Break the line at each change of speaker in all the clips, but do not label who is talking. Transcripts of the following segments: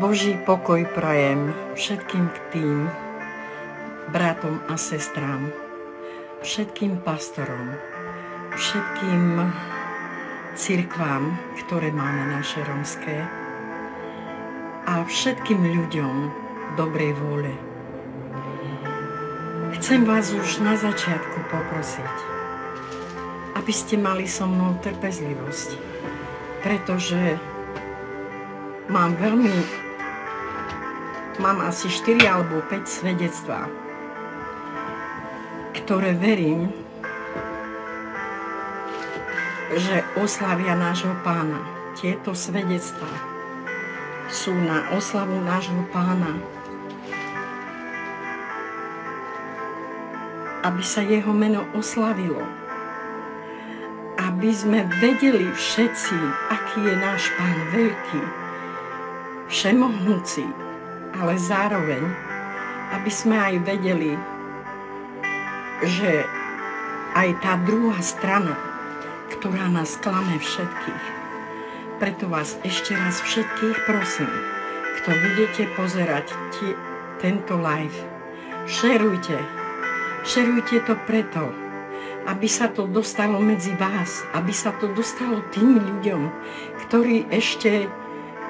Boží pokoj prajem všetkým tým bratom a sestrám, všetkým pastorom, všetkým cirkvám, ktoré máme naše romské, a všetkým ľuďom dobrej vôle. Chcem vás už na začiatku poprosiť, aby ste mali so mnou trpezlivosť, pretože mám asi 4 alebo 5 svedectvá, ktoré verím, že oslavia nášho Pána. Tieto svedectvá sú na oslavu nášho Pána, aby sa jeho meno oslavilo, aby sme vedeli všetci, aký je náš Pán veľký, všemohúci, ale zároveň, aby sme aj vedeli, že aj tá druhá strana, ktorá nás klame všetkých. Preto vás ešte raz všetkých prosím, kto budete pozerať tento live, šerujte to preto, aby sa to dostalo medzi vás, aby sa to dostalo tým ľuďom, ktorí ešte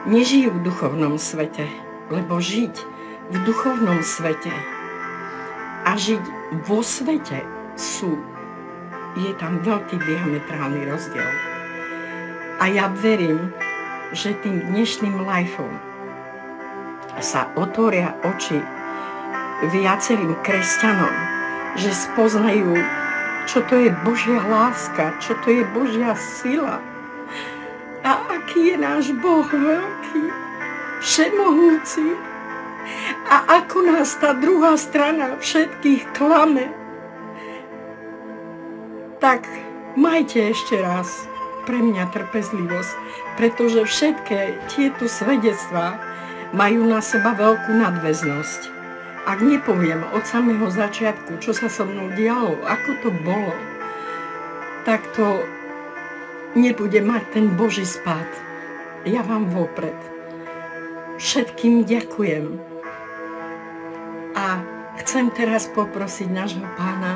nežijú v duchovnom svete, lebo žiť v duchovnom svete a žiť vo svete je tam veľký diametrálny rozdiel. A ja verím, že tým dnešným liveom sa otvoria oči viacerým kresťanom, že spoznajú, čo to je Božia láska, čo to je Božia sila. A aký je náš Boh veľký, všemohúci. A ako nás tá druhá strana všetkých klame. Tak majte ešte raz pre mňa trpezlivosť, pretože všetky tieto svedectvá majú na seba veľkú nadväznosť. Ak nepoviem od samého začiatku, čo sa so mnou dialo, ako to bolo, tak to nebude mať ten Boží spád. Ja vám vopred všetkým ďakujem. A chcem teraz poprosiť nášho Pána,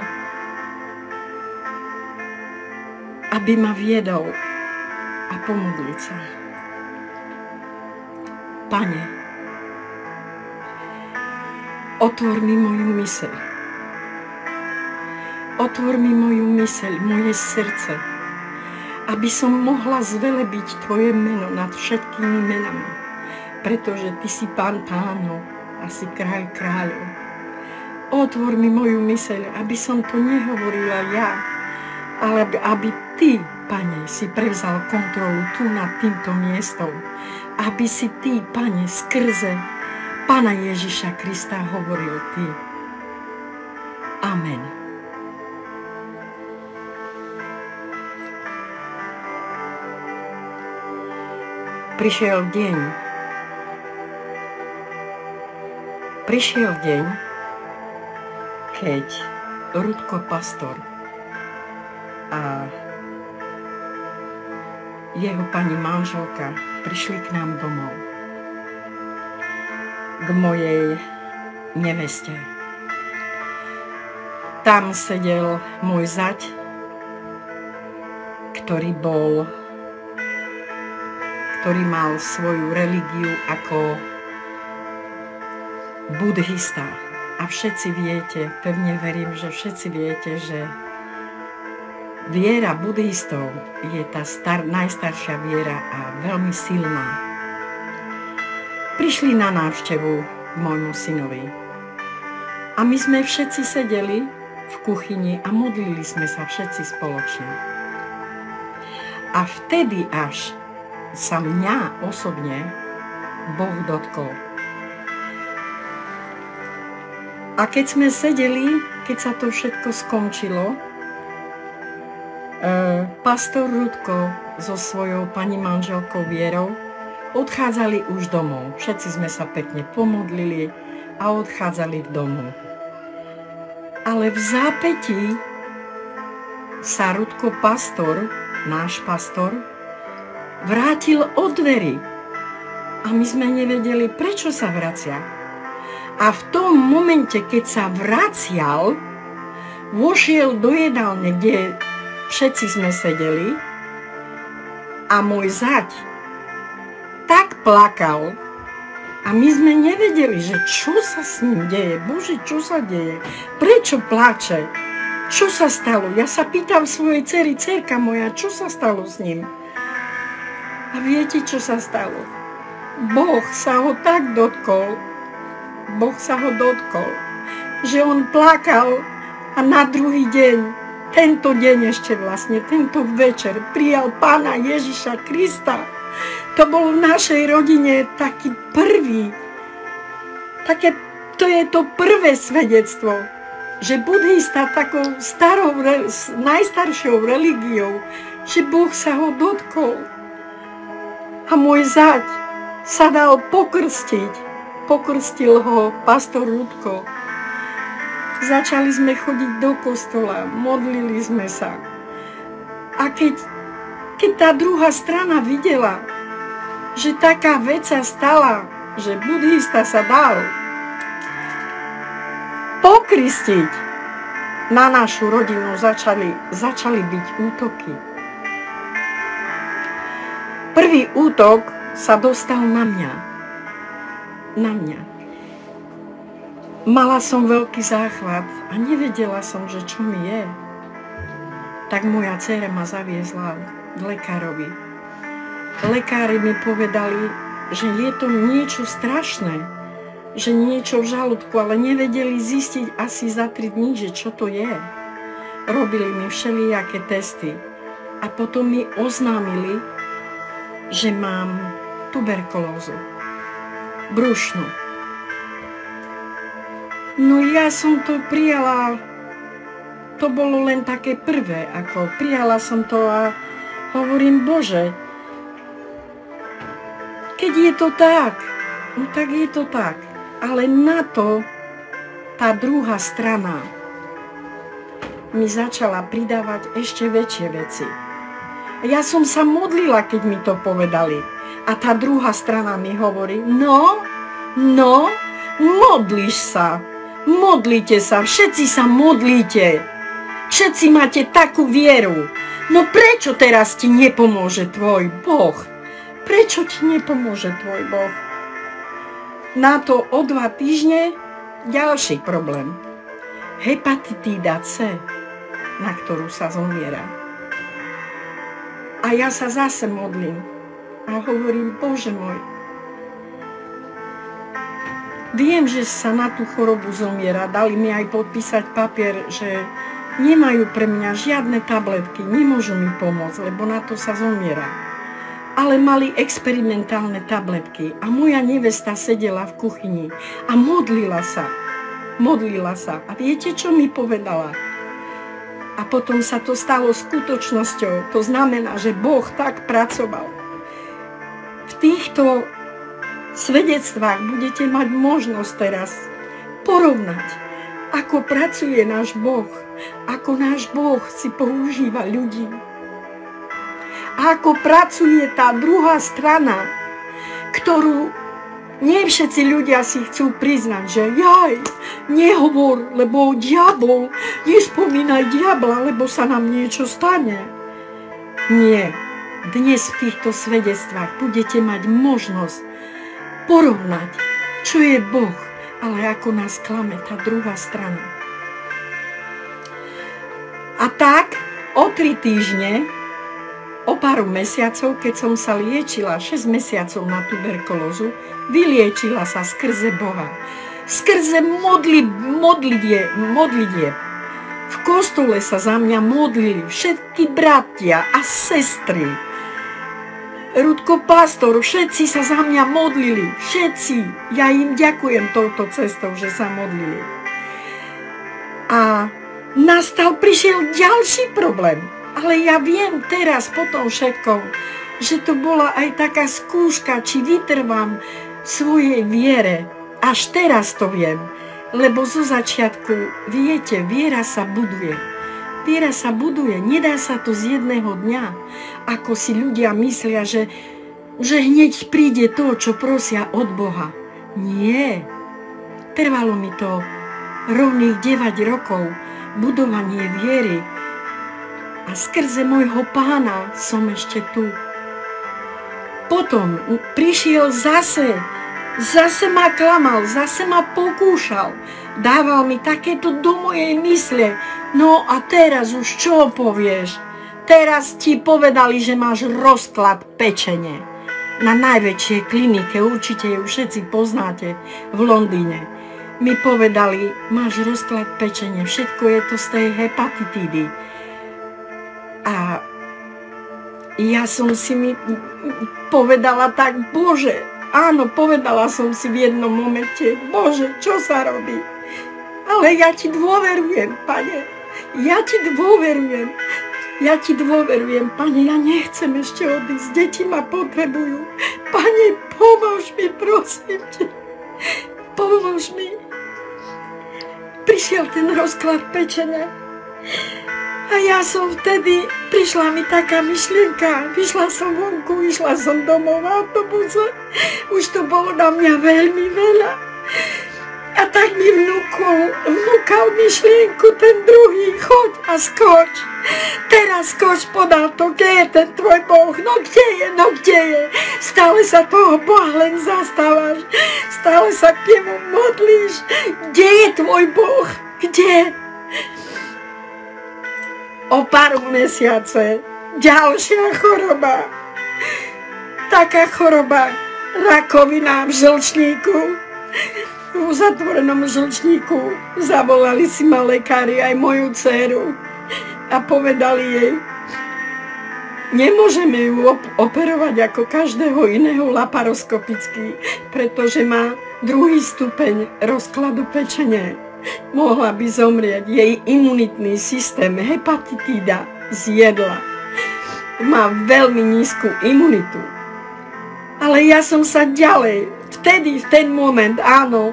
aby ma viedol a pomodliť sa. Pane, otvor mi moju myseľ. Otvor mi moju myseľ, moje srdce, aby som mohla zvelebiť Tvoje meno nad všetkými menami, pretože Ty si Pán pánov a si Kráľ kráľov. Otvor mi moju myseľ, aby som to nehovorila ja, ale aby Ty, Pane, si prevzal kontrolu tu nad týmto miestom, aby si Ty, Pane, skrze Pána Ježiša Krista hovoril Ty. Amen. Prišiel deň, keď Rudko pastor a jeho pani manželka prišli k nám domov, k mojej neveste. Tam sedel môj zať, ktorý mal svoju religiu ako budhista. A všetci viete, pevne verím, že všetci viete, že viera budhistov je tá najstaršia viera a veľmi silná. Prišli na návštevu môjmu synovi. A my sme všetci sedeli v kuchyni a modlili sme sa všetci spoločne. A vtedy až sa mňa osobne Boh dotkol. A keď sme sedeli, keď sa to všetko skončilo, pastor Rudko so svojou pani manželkou Vierou odchádzali už domov. Všetci sme sa pekne pomodlili a odchádzali domov. Ale v zápätí sa Rudko pastor, náš pastor, vrátil od dverí A my sme nevedeli, prečo sa vracia. A v tom momente, keď sa vracial, vošiel do jedálne, kde všetci sme sedeli, a môj zať tak plakal, a my sme nevedeli, že čo sa s ním deje. Bože, čo sa deje? Prečo pláče? Čo sa stalo? Ja sa pýtam svojej dcery, dcerka moja, čo sa stalo s ním? A viete, čo sa stalo? Boh sa ho tak dotkol, že on plakal a na druhý deň, tento deň ešte vlastne, tento večer prijal Pána Ježiša Krista. To bol v našej rodine taký prvý, to je to prvé svedectvo, že buddhista takou starou, najstaršou religiou, že Boh sa ho dotkol. A môj zať sa dal pokrstiť. Pokrstil ho pastor Rudko. Začali sme chodiť do kostola, modlili sme sa. A keď tá druhá strana videla, že taká vec sa stala, že buddhista sa dal pokristiť, na našu rodinu začali byť útoky. Prvý útok sa dostal na mňa. Mala som veľký záchvat a nevedela som, že čo mi je. Tak moja dcéra ma zaviezla k lekárovi. Lekári mi povedali, že je to niečo strašné, že niečo v žalúdku, ale nevedeli zistiť asi za 3 dní, že čo to je. Robili mi všelijaké testy a potom mi oznámili, že mám tuberkulózu, brušnú. No ja som to prijala, to bolo len také prvé, ako prijala som to a hovorím, Bože, keď je to tak, no tak je to tak. Ale na to tá druhá strana mi začala pridávať ešte väčšie veci. Ja som sa modlila, keď mi to povedali. A tá druhá strana mi hovorí, no, modlíš sa, modlite sa, všetci sa modlíte. Všetci máte takú vieru. No prečo teraz ti nepomôže tvoj Boh? Prečo ti nepomôže tvoj Boh? Na to o 2 týždne ďalší problém. Hepatitída C, na ktorú sa zomiera. A ja sa zase modlím a hovorím, Bože môj, viem, že sa na tú chorobu zomiera. Dali mi aj podpísať papier, že nemajú pre mňa žiadne tabletky, nemôžu mi pomôcť, lebo na to sa zomiera. Ale mali experimentálne tabletky a moja nevesta sedela v kuchyni a modlila sa. A viete, čo mi povedala? A potom sa to stalo skutočnosťou. To znamená, že Boh tak pracoval. V týchto svedectvách budete mať možnosť teraz porovnať, ako pracuje náš Boh, ako náš Boh si používa ľudí. A ako pracuje tá druhá strana, ktorú nie všetci ľudia si chcú priznať, že jaj, nehovor, lebo diabol, nespomínaj diabla, lebo sa nám niečo stane. Nie, dnes v týchto svedectvách budete mať možnosť porovnať, čo je Boh, ale ako nás klame tá druhá strana. A tak o 3 týždne, o pár mesiacov, keď som sa liečila 6 mesiacov na tuberkulózu, vyliečila sa skrze Boha. Skrze modlitieb. V kostole sa za mňa modlili všetky bratia a sestry. Rudko pastor, všetci sa za mňa modlili. Všetci. Ja im ďakujem touto cestou, že sa modlili. A prišiel ďalší problém. Ale ja viem teraz po tom všetkom, že to bola aj taká skúška, či vytrvám v svojej viere. Až teraz to viem, lebo zo začiatku, viete, viera sa buduje. Viera sa buduje, nedá sa to z jedného dňa, ako si ľudia myslia, že že hneď príde to, čo prosia od Boha. Nie. Trvalo mi to rovných 9 rokov budovanie viery a skrze môjho Pána som ešte tu. Potom prišiel zase ma klamal, zase ma pokúšal, dával mi takéto do mojej mysle. No a teraz už čo povieš? Teraz ti povedali, že máš rozklad pečene. Na najväčšej klinike, určite ju všetci poznáte, v Londýne. Mi povedali, máš rozklad pečene, všetko je to z tej hepatitídy. A ja som si povedala tak, Bože, áno, povedala som si v jednom momente, Bože, čo sa robí? Ale ja ti dôverujem, Pane, ja ti dôverujem. Ja ti dôverujem, Pane, ja nechcem ešte odísť, deti ma potrebujú. Pane, pomôž mi, prosím ťa, pomôž mi. Prišiel ten rozklad pečene a ja som vtedy, prišla mi taká myšlienka, vyšla som vonku, išla som domov v autobuse, už to bolo na mňa veľmi veľa. A tak mi vnúkal myšlienku ten druhý, choď a skoč. Teraz skoč podal to, kde je ten tvoj Boh, no kde je? Stále sa toho Boha len zastávaš, stále sa k nemu modlíš. Kde je tvoj Boh? Kde? O pár mesiace ďalšia choroba. Taká choroba, rakovina v žlčníku. V uzatvorenom žlčníku zavolali si ma lekári aj moju dcéru a povedali jej, nemôžeme ju operovať ako každého iného laparoskopicky, pretože má 2. stupeň rozkladu pečene. Mohla by zomrieť, jej imunitný systém, hepatitída zjedla. Má veľmi nízku imunitu. Ale ja som sa ďalej, vtedy, v ten moment, áno,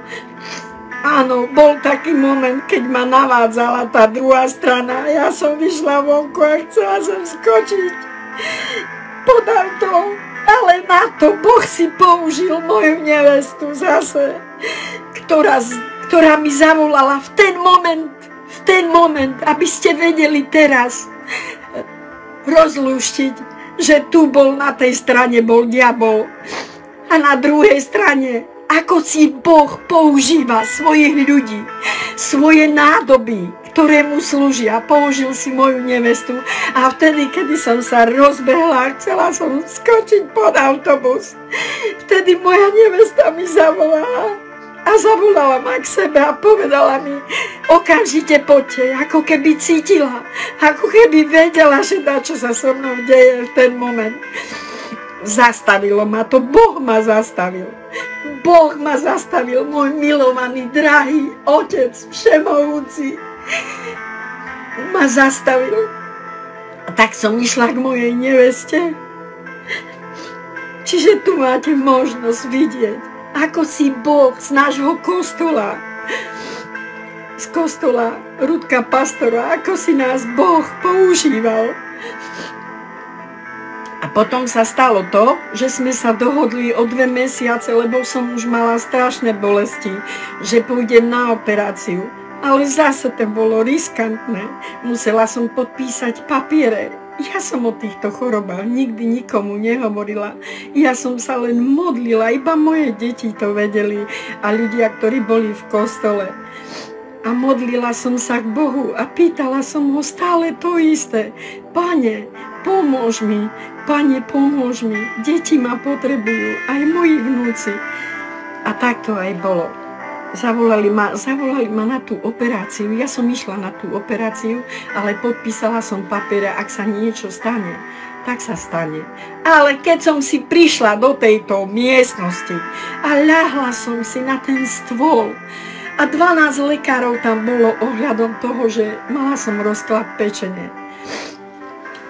bol taký moment, keď ma navádzala tá druhá strana. Ja som vyšla vonku a chcela som skočiť pod auto, ale na to Boh si použil moju nevestu zase, ktorá mi zavolala v ten moment, aby ste vedeli teraz rozlúštiť, že tu bol na tej strane bol diabol a na druhej strane, ako si Boh používa svojich ľudí, svoje nádoby, ktoré mu slúžia. Použil si moju nevestu a vtedy, kedy som sa rozbehla, chcela som skočiť pod autobus, vtedy moja nevesta mi zavolala a zavolala ma k sebe a povedala mi, okamžite poďte, ako keby cítila, ako keby vedela, že čo sa so mnou deje v ten moment. Zastavilo ma to, Boh ma zastavil. Boh ma zastavil, môj milovaný, drahý Otec všemohúci ma zastavil. A tak som išla k mojej neveste. Čiže tu máte možnosť vidieť, ako si Boh z nášho kostola, z kostola Rudka Pastora, ako si nás Boh používal. A potom sa stalo to, že sme sa dohodli o 2 mesiace, lebo som už mala strašné bolesti, že pôjdem na operáciu. Ale zase to bolo riskantné. Musela som podpísať papiere. Ja som o týchto chorobách nikdy nikomu nehovorila. Ja som sa len modlila, iba moje deti to vedeli a ľudia, ktorí boli v kostole. A modlila som sa k Bohu a pýtala som ho stále to isté. Pane, pomôž mi, Pane, pomôž mi. Deti ma potrebujú, aj moji vnúci. A tak to aj bolo. Zavolali ma na tú operáciu. Ja som išla na tú operáciu, ale podpísala som papiere, ak sa niečo stane, tak sa stane. Ale keď som si prišla do tejto miestnosti a ľahla som si na ten stôl a 12 lekárov tam bolo ohľadom toho, že mala som rozklad pečene.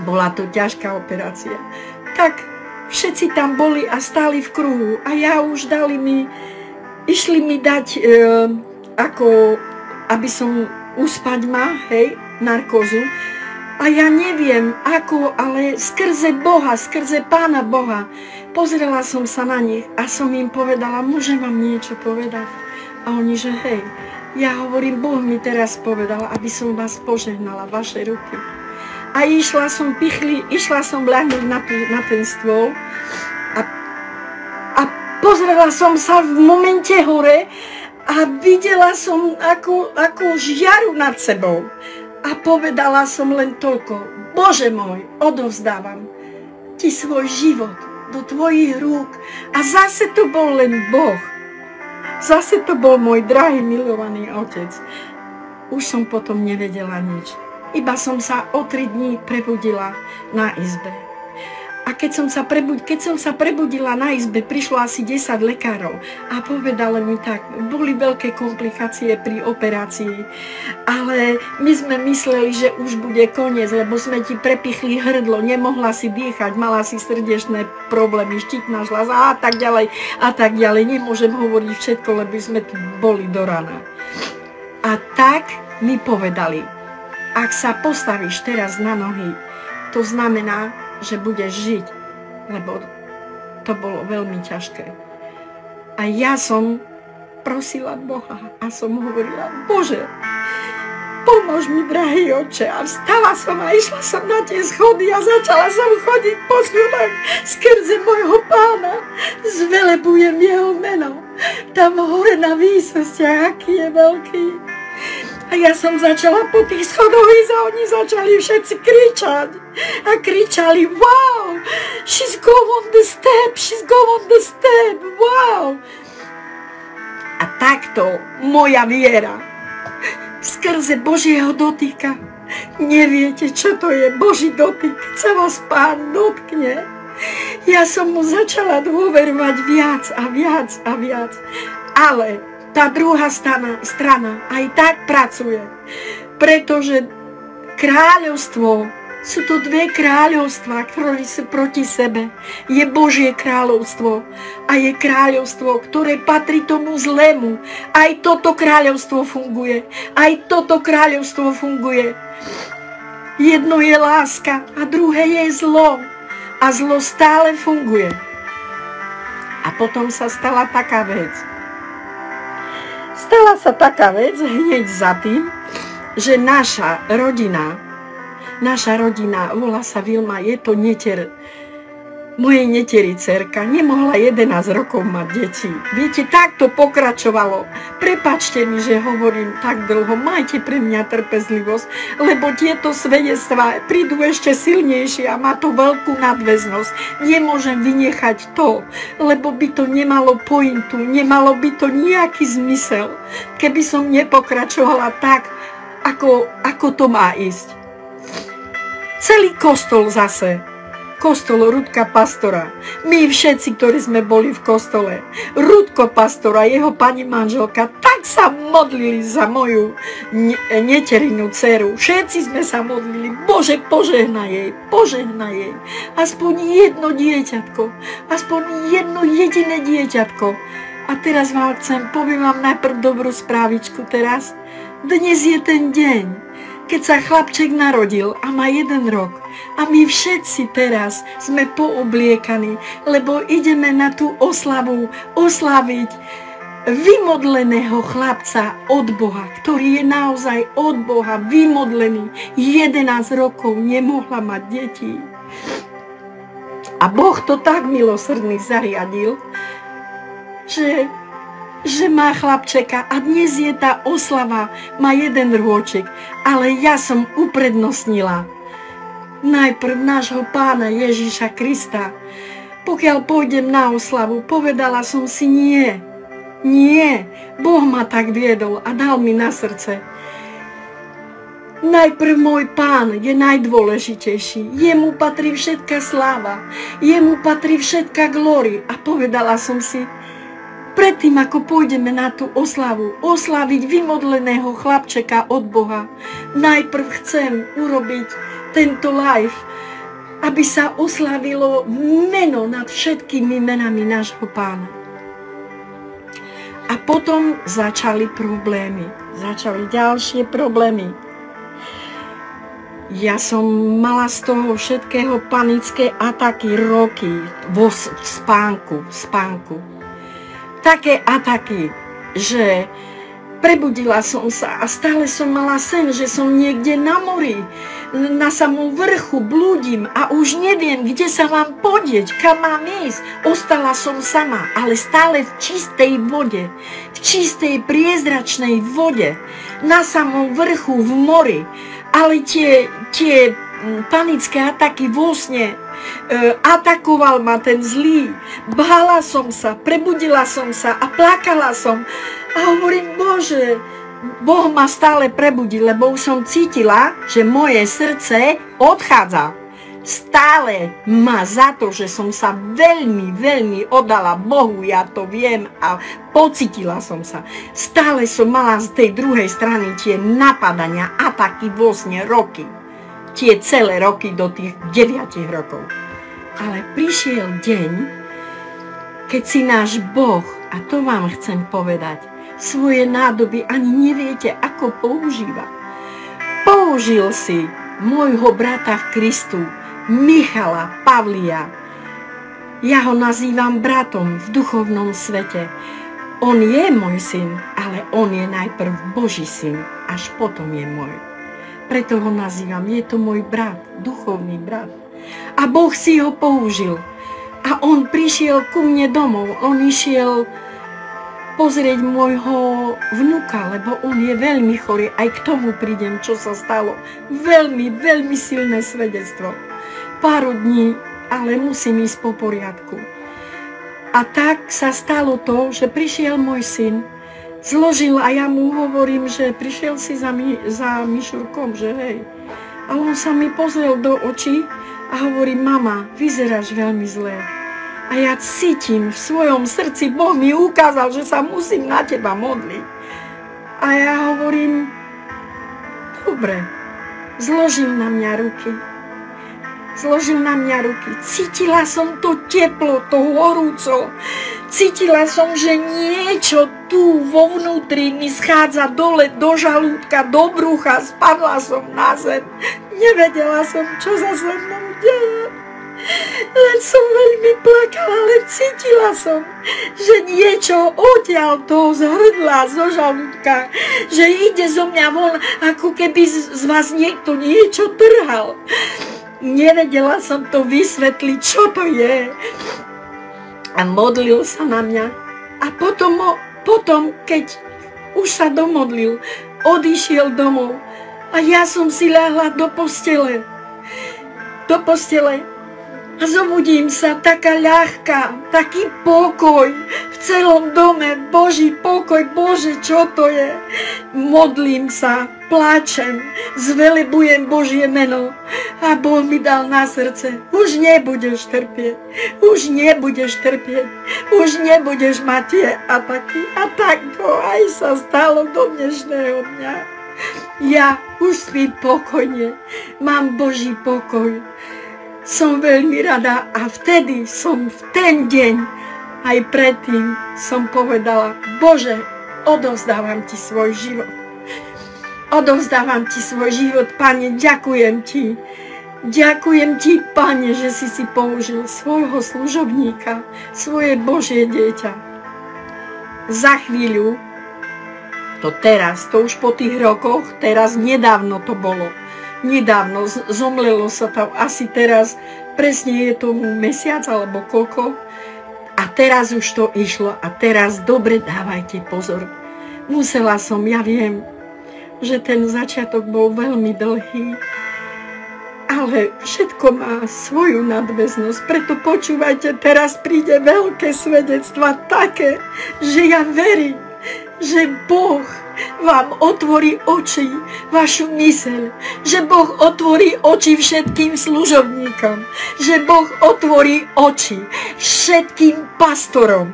Bola to ťažká operácia. Tak všetci tam boli a stáli v kruhu a ja už išli mi dať, ako, aby som uspať ma, hej, narkózu. A ja neviem, ako, ale skrze Boha, skrze Pána Boha Pozrela som sa na nich a som im povedala, môžem vám niečo povedať? A oni, že hej, ja hovorím, Boh mi teraz povedal, aby som vás požehnala, vaše ruky. A išla som ľahnuť na ten stôl a pozrela som sa v momente hore a videla som ako žiaru nad sebou. A povedala som len toľko, Bože môj, odovzdávam ti svoj život do tvojich rúk. A zase to bol len Boh. Zase to bol môj drahý, milovaný otec. Už som potom nevedela nič. Iba som sa o 3 dní prebudila na izbe. A keď som sa prebudila na izbe, prišlo asi 10 lekárov a povedali mi tak, boli veľké komplikácie pri operácii, ale my sme mysleli, že už bude koniec, lebo sme ti prepichli hrdlo, nemohla si dýchať, mala si srdečné problémy, štítna žľaza a tak ďalej. Nemôžem hovoriť všetko, lebo sme tu boli do rana. A tak mi povedali, ak sa postavíš teraz na nohy, to znamená, že budeš žiť, lebo to bolo veľmi ťažké. A ja som prosila Boha a som hovorila, Bože, pomôž mi, drahý Otče. A vstala som a išla som na tie schody a začala som chodiť po schodách skrze môjho Pána. Zvelebujem jeho meno. Tam hore na výsostiach, aký je veľký. A ja som začala po tých schodoch ísť a oni začali všetci kričať. A kričali, wow, she's going on the step, wow. A takto moja viera skrze Božieho dotyka. Neviete, čo to je Boží dotyk, keď sa vás Pán dotkne. Ja som mu začala dôverovať viac a viac a viac. Ale tá druhá strana aj tak pracuje, pretože kráľovstvo, sú to 2 kráľovstvá, ktoré sú proti sebe. Je Božie kráľovstvo a je kráľovstvo, ktoré patrí tomu zlému. Aj toto kráľovstvo funguje. Jedno je láska a druhé je zlo. A zlo stále funguje. A potom sa stala taká vec. Stala sa taká vec hneď za tým, že naša rodina, volá sa Vilma, je to neter, mojej neteri dcerka, nemohla 11 rokov mať deti. Viete, tak to pokračovalo. Prepáčte mi, že hovorím tak dlho, majte pre mňa trpezlivosť, lebo tieto svedectvá prídu ešte silnejšie a má to veľkú nadväznosť. Nemôžem vynechať to, lebo by to nemalo pointu, nemalo by to nejaký zmysel, keby som nepokračovala tak, ako to má ísť. Celý kostol zase, kostol Rudka pastora. My všetci, ktorí sme boli v kostole, Rudko pastora, jeho pani manželka, tak sa modlili za moju neterinu dceru. Všetci sme sa modlili, Bože, požehnaj jej. Aspoň jedno dieťatko, aspoň jedno jediné dieťatko. A teraz poviem vám najprv dobrú správičku teraz. Dnes je ten deň, keď sa chlapček narodil a má 1 rok. A my všetci teraz sme poobliekaní, lebo ideme na tú oslaviť vymodleného chlapca od Boha, ktorý je naozaj od Boha vymodlený. 11 rokov nemohla mať deti. A Boh to tak milosrdný zariadil, že má chlapčeka a dnes je tá oslava, má 1 rôčik, ale ja som uprednostnila najprv nášho Pána Ježiša Krista. Pokiaľ pôjdem na oslavu, povedala som si nie, Boh ma tak viedol a dal mi na srdce. Najprv môj Pán je najdôležitejší, jemu patrí všetká sláva, jemu patrí všetká glória. A povedala som si, predtým, ako pôjdeme na tú oslavu, oslaviť vymodleného chlapčeka od Boha, najprv chcem urobiť tento live, aby sa oslavilo meno nad všetkými menami nášho Pána. A potom začali problémy, začali ďalšie problémy. Ja som mala z toho všetkého panické ataky roky v spánku. Také ataky, že prebudila som sa a stále som mala sen, že som niekde na mori, na samom vrchu blúdim a už neviem, kde sa mám podieť, kam mám ísť. Ostala som sama, ale stále v čistej vode, v čistej priezračnej vode, na samom vrchu v mori. Ale tie panické ataky vo sne, atakoval ma ten zlý, bála som sa, prebudila som sa a plakala som. A hovorím, Bože, Boh ma stále prebudí, lebo už som cítila, že moje srdce odchádza. Stále ma za to, že som sa veľmi, veľmi oddala Bohu, ja to viem a pocítila som sa. Stále som mala z tej druhej strany tie napadania, ataky vo sne roky. Tie celé roky do tých 9 rokov. Ale prišiel deň, keď si náš Boh, a to vám chcem povedať, svoje nádoby ani neviete, ako používa. Použil si môjho brata v Kristu, Michala Pavlia. Ja ho nazývam bratom v duchovnom svete. On je môj syn, ale on je najprv Boží syn, až potom je môj. Preto ho nazývam, je to môj brat, duchovný brat. A Boh si ho použil. A on prišiel ku mne domov, on išiel pozrieť môjho vnuka, lebo on je veľmi chorý. Aj k tomu prídem, čo sa stalo. Veľmi, veľmi silné svedectvo. Pár dní, ale musím ísť po poriadku. A tak sa stalo to, že prišiel môj syn, zložil a ja mu hovorím, že prišiel si za Mišurkom, že hej. A on sa mi pozrel do očí a hovorí, mama, vyzeráš veľmi zle. A ja cítim v svojom srdci, Boh mi ukázal, že sa musím na teba modliť. A ja hovorím, dobre, zložil na mňa ruky. Cítila som to teplo, to horúco. Cítila som, že niečo tu vo vnútri mi schádza dole do žalúdka, do brucha. Spadla som na zem. Nevedela som, čo sa so mnou deje. Len som veľmi plakala, len cítila som, že niečo odtiaľ toho z hrdla, zo žalúdka, že ide zo mňa von, ako keby z vás niekto niečo trhal. Nevedela som to vysvetliť, čo to je. A modlil sa na mňa. A potom, keď už sa domodlil, odišiel domov. A ja som si ľahla do postele. A zobudím sa taká ľahká, taký pokoj v celom dome, Boží pokoj, Bože, čo to je? Modlím sa, pláčem, zvelebujem Božie meno a Boh mi dal na srdce, už nebudeš trpieť, už nebudeš mať tie ataky. A tak to aj sa stalo do dnešného dňa. Ja už spím pokojne, mám Boží pokoj. Som veľmi rada a vtedy som v ten deň, aj predtým som povedala, Bože, odovzdávam ti svoj život. Pane, ďakujem ti. Ďakujem ti, Pane, že si použil svojho služobníka, svoje Božie dieťa. Za chvíľu, to už po tých rokoch, nedávno to bolo. Nedávno zomlelo sa tam asi teraz, presne je tomu mesiac alebo koľko. A teraz už to išlo a teraz dobre dávajte pozor. Musela som, ja viem, že ten začiatok bol veľmi dlhý, ale všetko má svoju nadväznosť, preto počúvajte, teraz príde veľké svedectva také, že ja verím, že Boh vám otvorí oči, vašu myseľ, že Boh otvorí oči všetkým služobníkom, že Boh otvorí oči všetkým pastorom,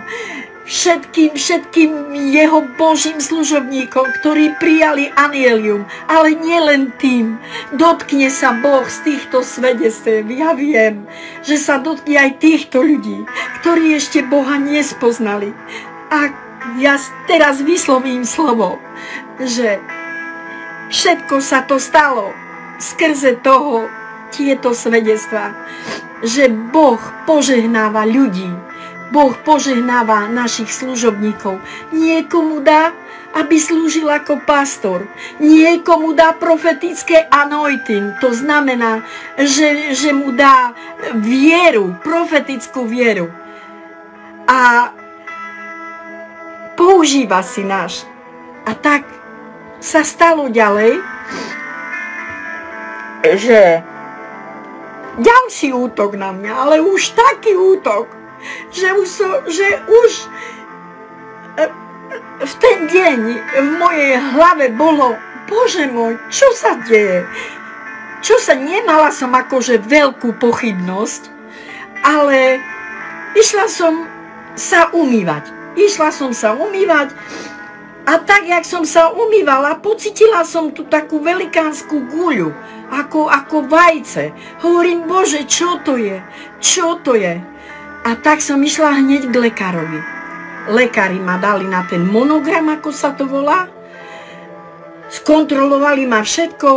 všetkým jeho Božím služobníkom, ktorí prijali anjelium, ale nielen tým. Dotkne sa Boh z týchto svedectiev. Ja viem, že sa dotkne aj týchto ľudí, ktorí ešte Boha nespoznali. A ja teraz vyslovím slovo, že všetko sa to stalo skrze toho tieto svedectvá, že Boh požehnáva ľudí, Boh požehnáva našich služobníkov. Niekomu dá, aby slúžil ako pastor. Niekomu dá profetické anointing. To znamená, že mu dá vieru, profetickú vieru. A používa si náš. A tak sa stalo ďalej, že ďalší útok na mňa, ale už taký útok, že už v ten deň v mojej hlave bolo, Bože môj, čo sa deje? Nemala som akože veľkú pochybnosť, ale išla som sa umývať. A tak, jak som sa umývala, pocítila som tu takú velikánsku guľu, ako vajce. Hovorím, Bože, čo to je? A tak som išla hneď k lekárovi. Lekári ma dali na ten monogram, ako sa to volá. Skontrolovali ma všetko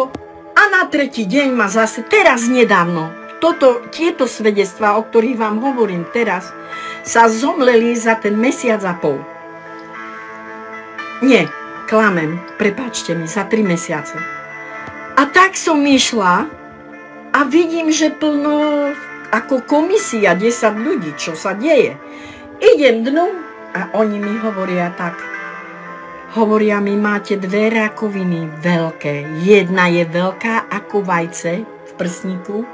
a na tretí deň ma zase, teraz nedávno, tieto svedectvá, o ktorých vám hovorím teraz, sa zomleli za ten mesiac a pol. Nie, klamem, prepáčte mi, za 3 mesiace. A tak som išla a vidím, že plno, ako komisia, 10 ľudí, čo sa deje. Idem dnu a oni mi hovoria tak. Hovoria mi, máte 2 rakoviny veľké. Jedna je veľká ako vajce v prsníku,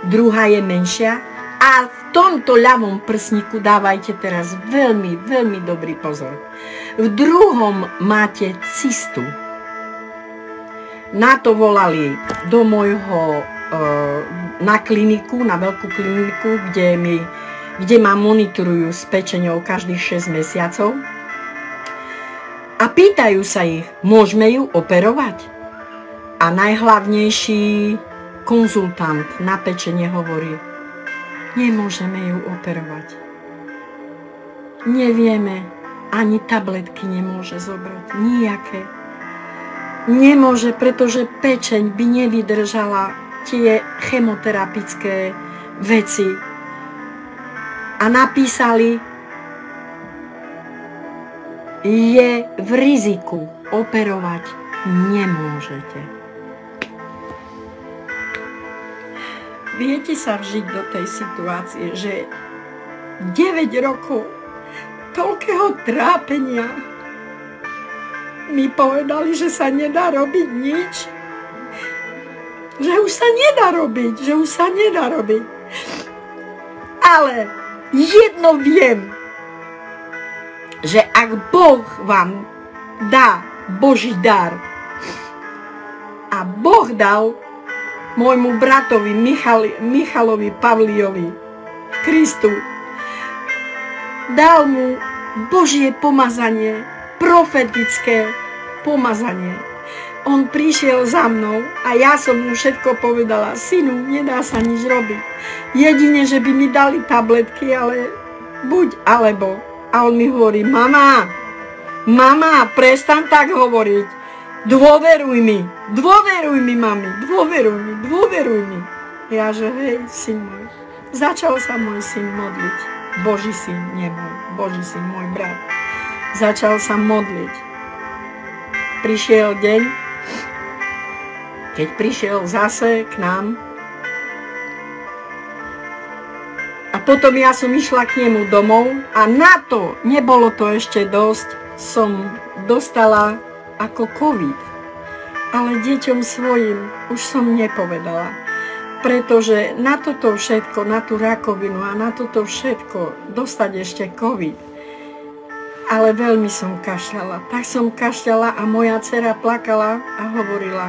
druhá je menšia a v tomto ľavom prsníku dávajte teraz veľmi, veľmi dobrý pozor. V druhom máte cystu. Na to volali do môjho na kliniku, na veľkú kliniku, kde ma monitorujú s pečeňou každých 6 mesiacov. A pýtajú sa ich, môžeme ju operovať? A najhlavnejší konzultant na pečenie hovorí, nemôžeme ju operovať. Nevieme, ani tabletky nemôže zobrať, nijaké. Nemôže, pretože pečeň by nevydržala tie chemoterapické veci. A napísali, je v riziku, operovať nemôžete. Viete sa vžiť do tej situácie, že 9 rokov toľkého trápenia mi povedali, že sa nedá robiť nič. Že už sa nedá robiť. Ale jedno viem, že ak Boh vám dá Boží dar a Boh dal môjmu bratovi Michalovi Pavliovi Kristu, dal mu Božie pomazanie, profetické pomazanie. On prišiel za mnou a ja som mu všetko povedala. Synu, nedá sa nič robiť. Jedine, že by mi dali tabletky, ale buď alebo. A on mi hovorí, mama, prestan tak hovoriť. Dôveruj mi, mami, dôveruj mi. Ja, že hej, syn môj. Začal sa môj syn modliť. Boží syn, nie môj, Boží syn, môj brat. Začal sa modliť. Prišiel deň, keď prišiel zase k nám. A potom ja som išla k nemu domov a na to, nebolo to ešte dosť, som dostala ako COVID. Ale deťom svojim už som nepovedala. Pretože na toto všetko, na tú rakovinu a na toto všetko dostať ešte COVID. Ale veľmi som kašľala. Tak som kašľala a moja dcera plakala a hovorila,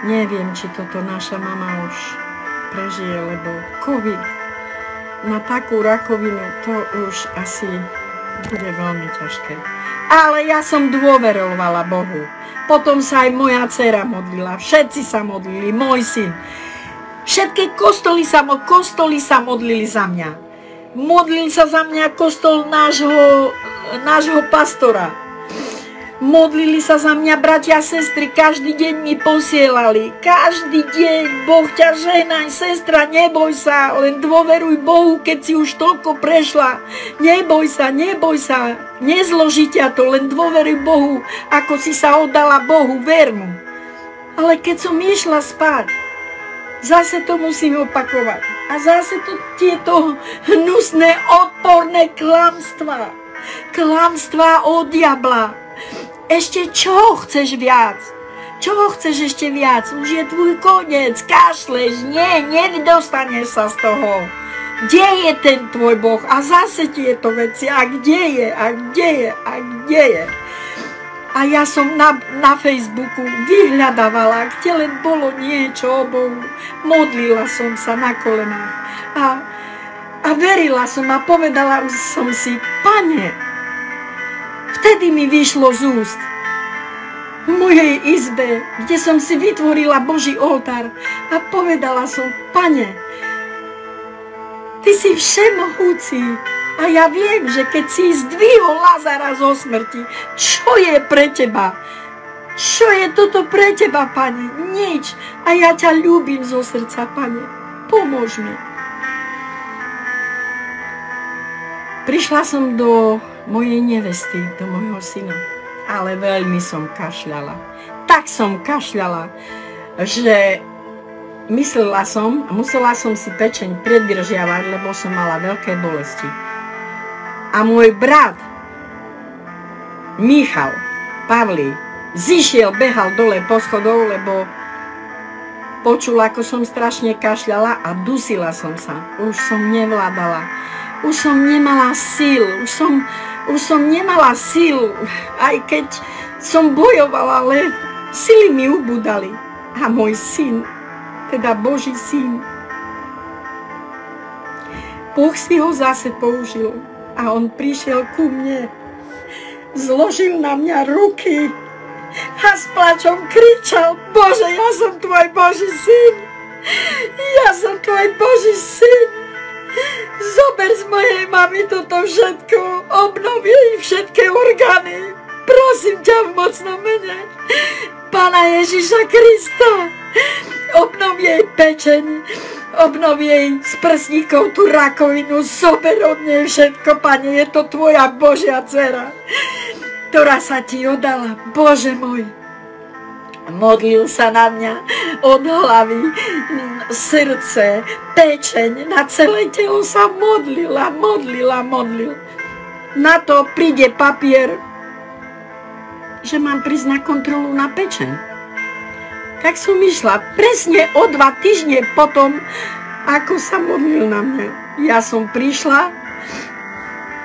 neviem, či toto naša mama už prežije, lebo COVID na takú rakovinu to už asi bude veľmi ťažké. Ale ja som dôverovala Bohu. Potom sa aj moja dcera modlila, všetci sa modlili, môj syn. Všetky kostoly sa modlili za mňa. Modlil sa za mňa kostol nášho pastora.
Modlili sa za mňa bratia a sestry, každý deň mi posielali. Každý deň, Boh ťa žehnaj, sestra, neboj sa, len dôveruj Bohu, keď si už toľko prešla. Neboj sa, nezloží ťa to, len dôveruj Bohu, ako si sa oddala Bohu, ver mu. Ale keď som išla spať, zase to musím opakovať. A zase to tieto hnusné, odporné klamstvá. Klamstvá od diabla. Ešte čo chceš viac? Čo chceš ešte viac? Už je tvoj koniec, kašleš, nedostaneš sa z toho. Kde je ten tvoj Boh? A zase tieto veci, a kde je? A ja som na Facebooku vyhľadávala, kde len bolo niečo o Bohu. Modlila som sa na kolenách a verila som a povedala som si, Pane, vtedy mi vyšlo z úst v mojej izbe, kde som si vytvorila Boží oltár a povedala som, Pane, Ty si všemohúci a ja viem, že keď si zdvihol Lazara zo smrti, čo je pre Teba? Čo je toto pre Teba, Pane? Nič. A ja ťa ľúbim zo srdca, Pane. Pomôž mi. Prišla som do mojej nevesty, do môjho syna. Ale veľmi som kašľala. Tak som kašľala, že myslela som, musela som si pečeň predržiavať, lebo som mala veľké bolesti. A môj brat, Michal, Pavli, zišiel, behal dole po schodov, lebo počul, ako som strašne kašľala a dusila som sa. Už som nevládala. Už som nemala síl, už som nemala síl, aj keď som bojovala, ale sily mi ubúdali. A môj syn, teda Boží syn, Boh si ho zase použil a on prišiel ku mne, zložil na mňa ruky a s plačom kričal, Bože, ja som tvoj Boží syn, ja som tvoj Boží syn. Zober z mojej mamy toto všetko, obnov jej všetky orgány. Prosím ťa v mocnom mene Pána Ježiša Krista. Obnov jej pečeň, obnov jej z prsníkov tú rakovinu, zober od nej všetko, Pane, je to tvoja Božia dcera, ktorá sa ti oddala, Bože môj. Modlil sa na mňa od hlavy, srdce, pečeň, na celé telo sa modlil. Na to príde papier, že mám prísť na kontrolu na pečeň. Tak som išla presne o 2 týždne potom, ako sa modlil na mňa. Ja som prišla,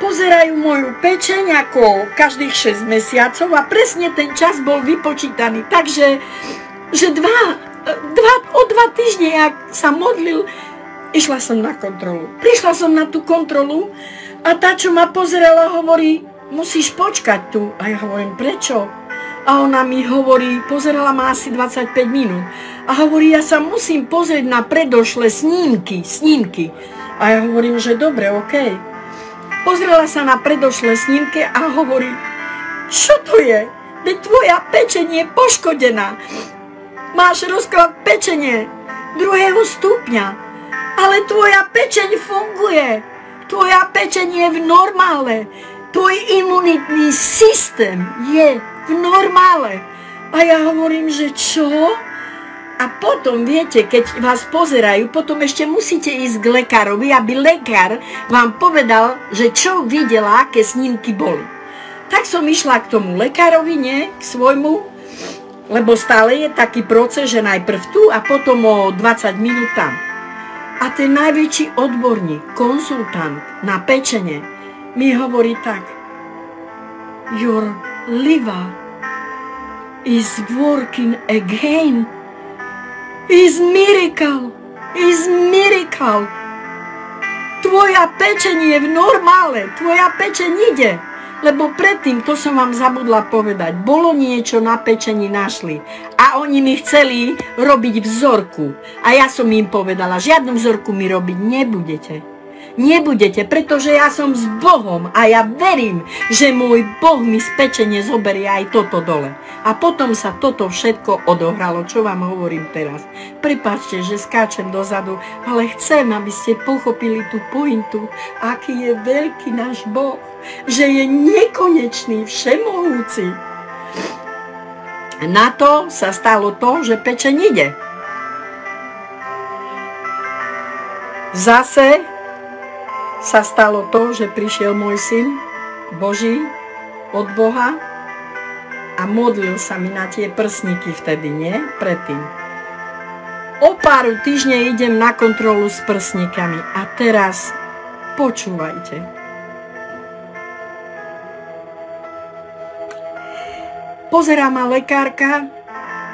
pozerajú moju pečeň ako každých 6 mesiacov a presne ten čas bol vypočítaný. Takže o 2 týždne, jak sa modlil, išla som na kontrolu. Prišla som na tú kontrolu a tá, čo ma pozerala, hovorí, musíš počkať tu. A ja hovorím, prečo? A ona mi hovorí, pozerala ma asi 25 minút. A hovorí, ja sa musím pozrieť na predošlé snímky. A ja hovorím, že dobre, okej. Pozrela sa na predošlé snímky a hovorí, čo to je? Veď tvoja pečeň je poškodená. Máš rozklad pečene 2. stupňa, ale tvoja pečeň funguje. Tvoja pečeň je v normále. Tvoj imunitný systém je v normále. A ja hovorím, že čo? A potom, viete, keď vás pozerajú, potom ešte musíte ísť k lekárovi, aby lekár vám povedal, že čo videla, aké snímky boli. Tak som išla k tomu lekárovi, k svojmu, lebo stále je taký proces, že najprv tu a potom o 20 minút tam. A ten najväčší odborník, konzultant na pečenie, mi hovorí tak, your liver is working again. Is miracle. Tvoja pečeň je v normále, tvoja pečeň ide. Lebo predtým, to som vám zabudla povedať, bolo niečo na pečení našli. A oni mi chceli robiť vzorku. A ja som im povedala, žiadnu vzorku mi robiť nebudete. Nebudete, pretože ja som s Bohom a ja verím, že môj Boh mi z pečene zoberie aj toto dole. A potom sa toto všetko odohralo, čo vám hovorím teraz. Prepáčte, že skáčem dozadu, ale chcem, aby ste pochopili tú pointu, aký je veľký náš Boh, že je nekonečný, všemohúci. Na to sa stalo to, že pečeň ide. Zase sa stalo to, že prišiel môj syn Boží od Boha a modlil sa mi na tie prsníky vtedy, nie? Predtým. O pár týždne idem na kontrolu s prsníkami a teraz počúvajte. Pozerá ma lekárka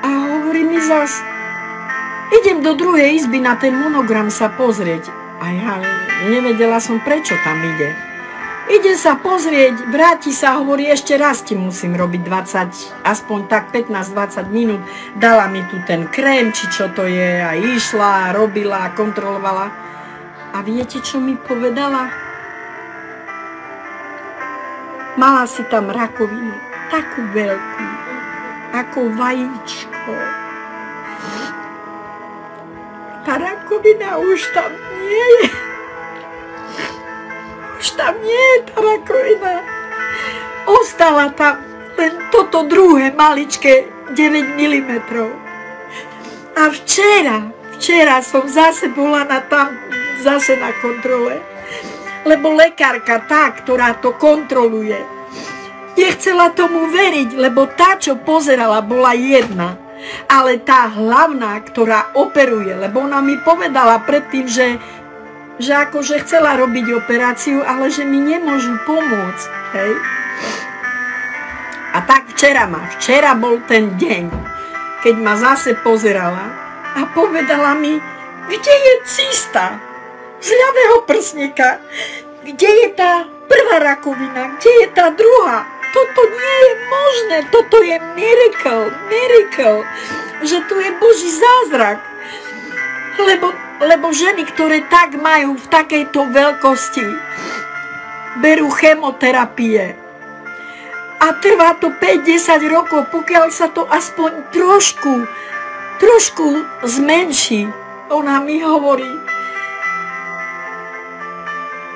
a hovorí mi zas, idem do druhej izby na ten monogram sa pozrieť. A ja nevedela som, prečo tam ide. Ide sa pozrieť, vráti sa, hovorí, ešte raz ti musím robiť 20, aspoň tak 15-20 minút. Dala mi tu ten krém, či čo to je, a išla, robila, kontrolovala. A viete, čo mi povedala? Mala si tam rakovinu, takú veľkú, ako vajíčko. Tá rakovina už tam nie je. Už tam nie je tá rakovina. Ostala tam len toto druhé maličké 9 mm. A včera som zase bola zase na kontrole. Lebo lekárka, tá, ktorá to kontroluje, nechcela tomu veriť, lebo tá, čo pozerala, bola jedna. Ale tá hlavná, ktorá operuje, lebo ona mi povedala predtým, že akože chcela robiť operáciu, ale že mi nemôžu pomôcť. Hej? A tak včera bol ten deň, keď ma zase pozerala a povedala mi, kde je cista z ľavého prsníka, kde je tá prvá rakovina, kde je tá druhá. Toto nie je možné, toto je miracle, že tu je Boží zázrak. Lebo ženy, ktoré tak majú v takejto veľkosti, berú chemoterapie. A trvá to 5-10 rokov, pokiaľ sa to aspoň trošku zmenší. Ona mi hovorí,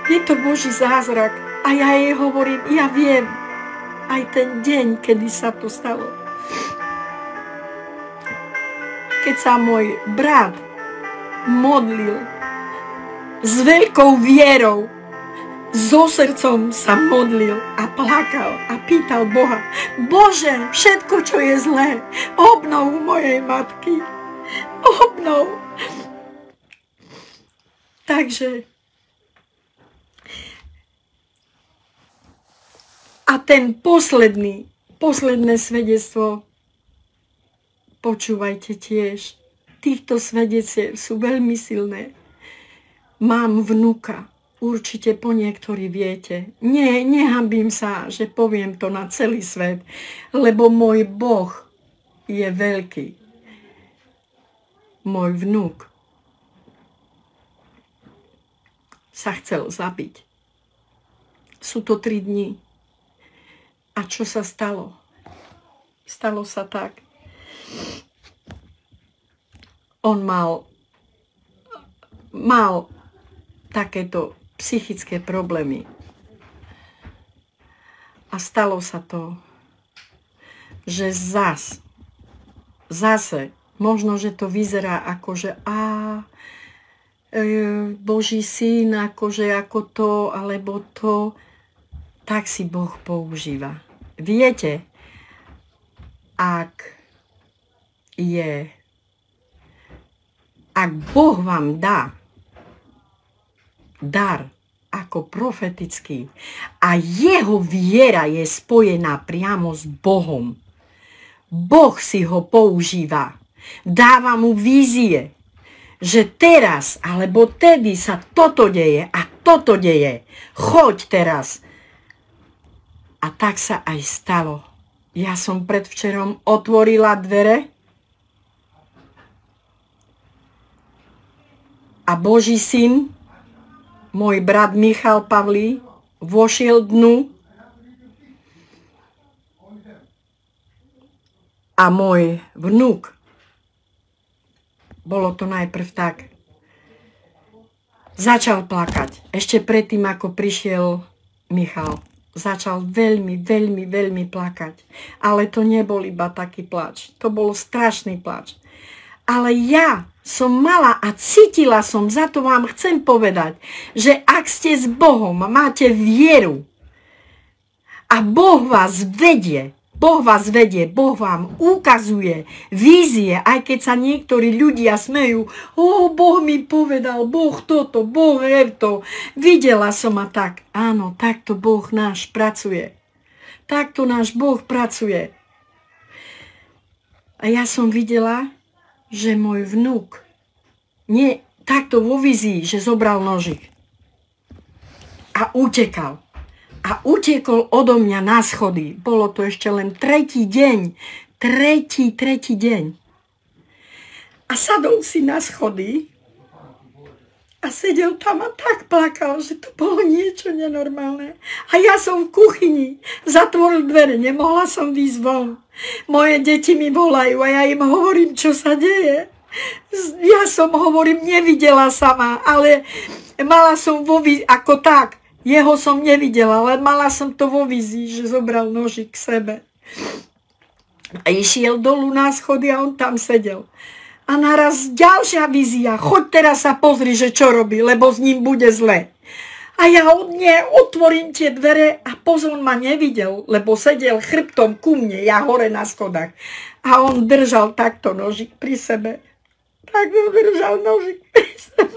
je to Boží zázrak. A ja jej hovorím, ja viem, aj ten deň, kedy sa to stalo. Keď sa môj brat modlil s veľkou vierou, so srdcom sa modlil a plakal a pýtal Boha, Bože, všetko, čo je zlé, obnov mojej matky. Obnov. Takže a ten posledné svedectvo, počúvajte tiež, týchto svedectiev sú veľmi silné. Mám vnuka, určite po niektorí viete. Nehambím sa, že poviem to na celý svet, lebo môj Boh je veľký. Môj vnuk sa chcel zabiť. Sú to 3 dni. A čo sa stalo? Stalo sa tak. On mal takéto psychické problémy. A stalo sa to, že zase, možno, že to vyzerá ako, že Boží syn, akože ako to, alebo to, tak si Boh používa. Viete, ak Boh vám dá dar ako profetický a jeho viera je spojená priamo s Bohom, Boh si ho používa, dáva mu vízie, že teraz alebo tedy sa toto deje a toto deje, choď teraz. A tak sa aj stalo. Ja som predvčerom otvorila dvere a Boží syn môj brat Michal Pavlí vošiel dnu a môj vnuk, bolo to najprv tak, začal plakať. Ešte predtým, ako prišiel Michal, začal veľmi, veľmi, veľmi plakať. Ale to nebol iba taký plač. To bol strašný plač. Ale ja som mala a cítila som, za to vám chcem povedať, že ak ste s Bohom, máte vieru a Boh vás vedie, Boh vám ukazuje vízie, aj keď sa niektorí ľudia smejú, Boh mi povedal, Boh toto, Boh to. Videla som a tak. Áno, takto Boh náš pracuje. Takto náš Boh pracuje. A ja som videla, že môj vnuk, nie takto vo vízii, že zobral nožik a utekal. A utiekol odo mňa na schody. Bolo to ešte len tretí deň. Tretí deň. A sadol si na schody a sedel tam a tak plakal, že to bolo niečo nenormálne. A ja som v kuchyni. Zatvoril dvere, nemohla som výjsť von. Moje deti mi volajú a ja im hovorím, čo sa deje. Ja som, hovorím, nevidela sama, ale mala som ako tak. Jeho som nevidela, ale mala som to vo vízii, že zobral nožik k sebe. A išiel dolu na schody a on tam sedel. A naraz ďalšia vízia, choď teraz sa pozri, že čo robí, lebo s ním bude zle. A ja otvorím tie dvere a pozor, ma nevidel, lebo sedel chrbtom ku mne, ja hore na schodách. A on držal takto nožik pri sebe. Tak držal nožik pri sebe.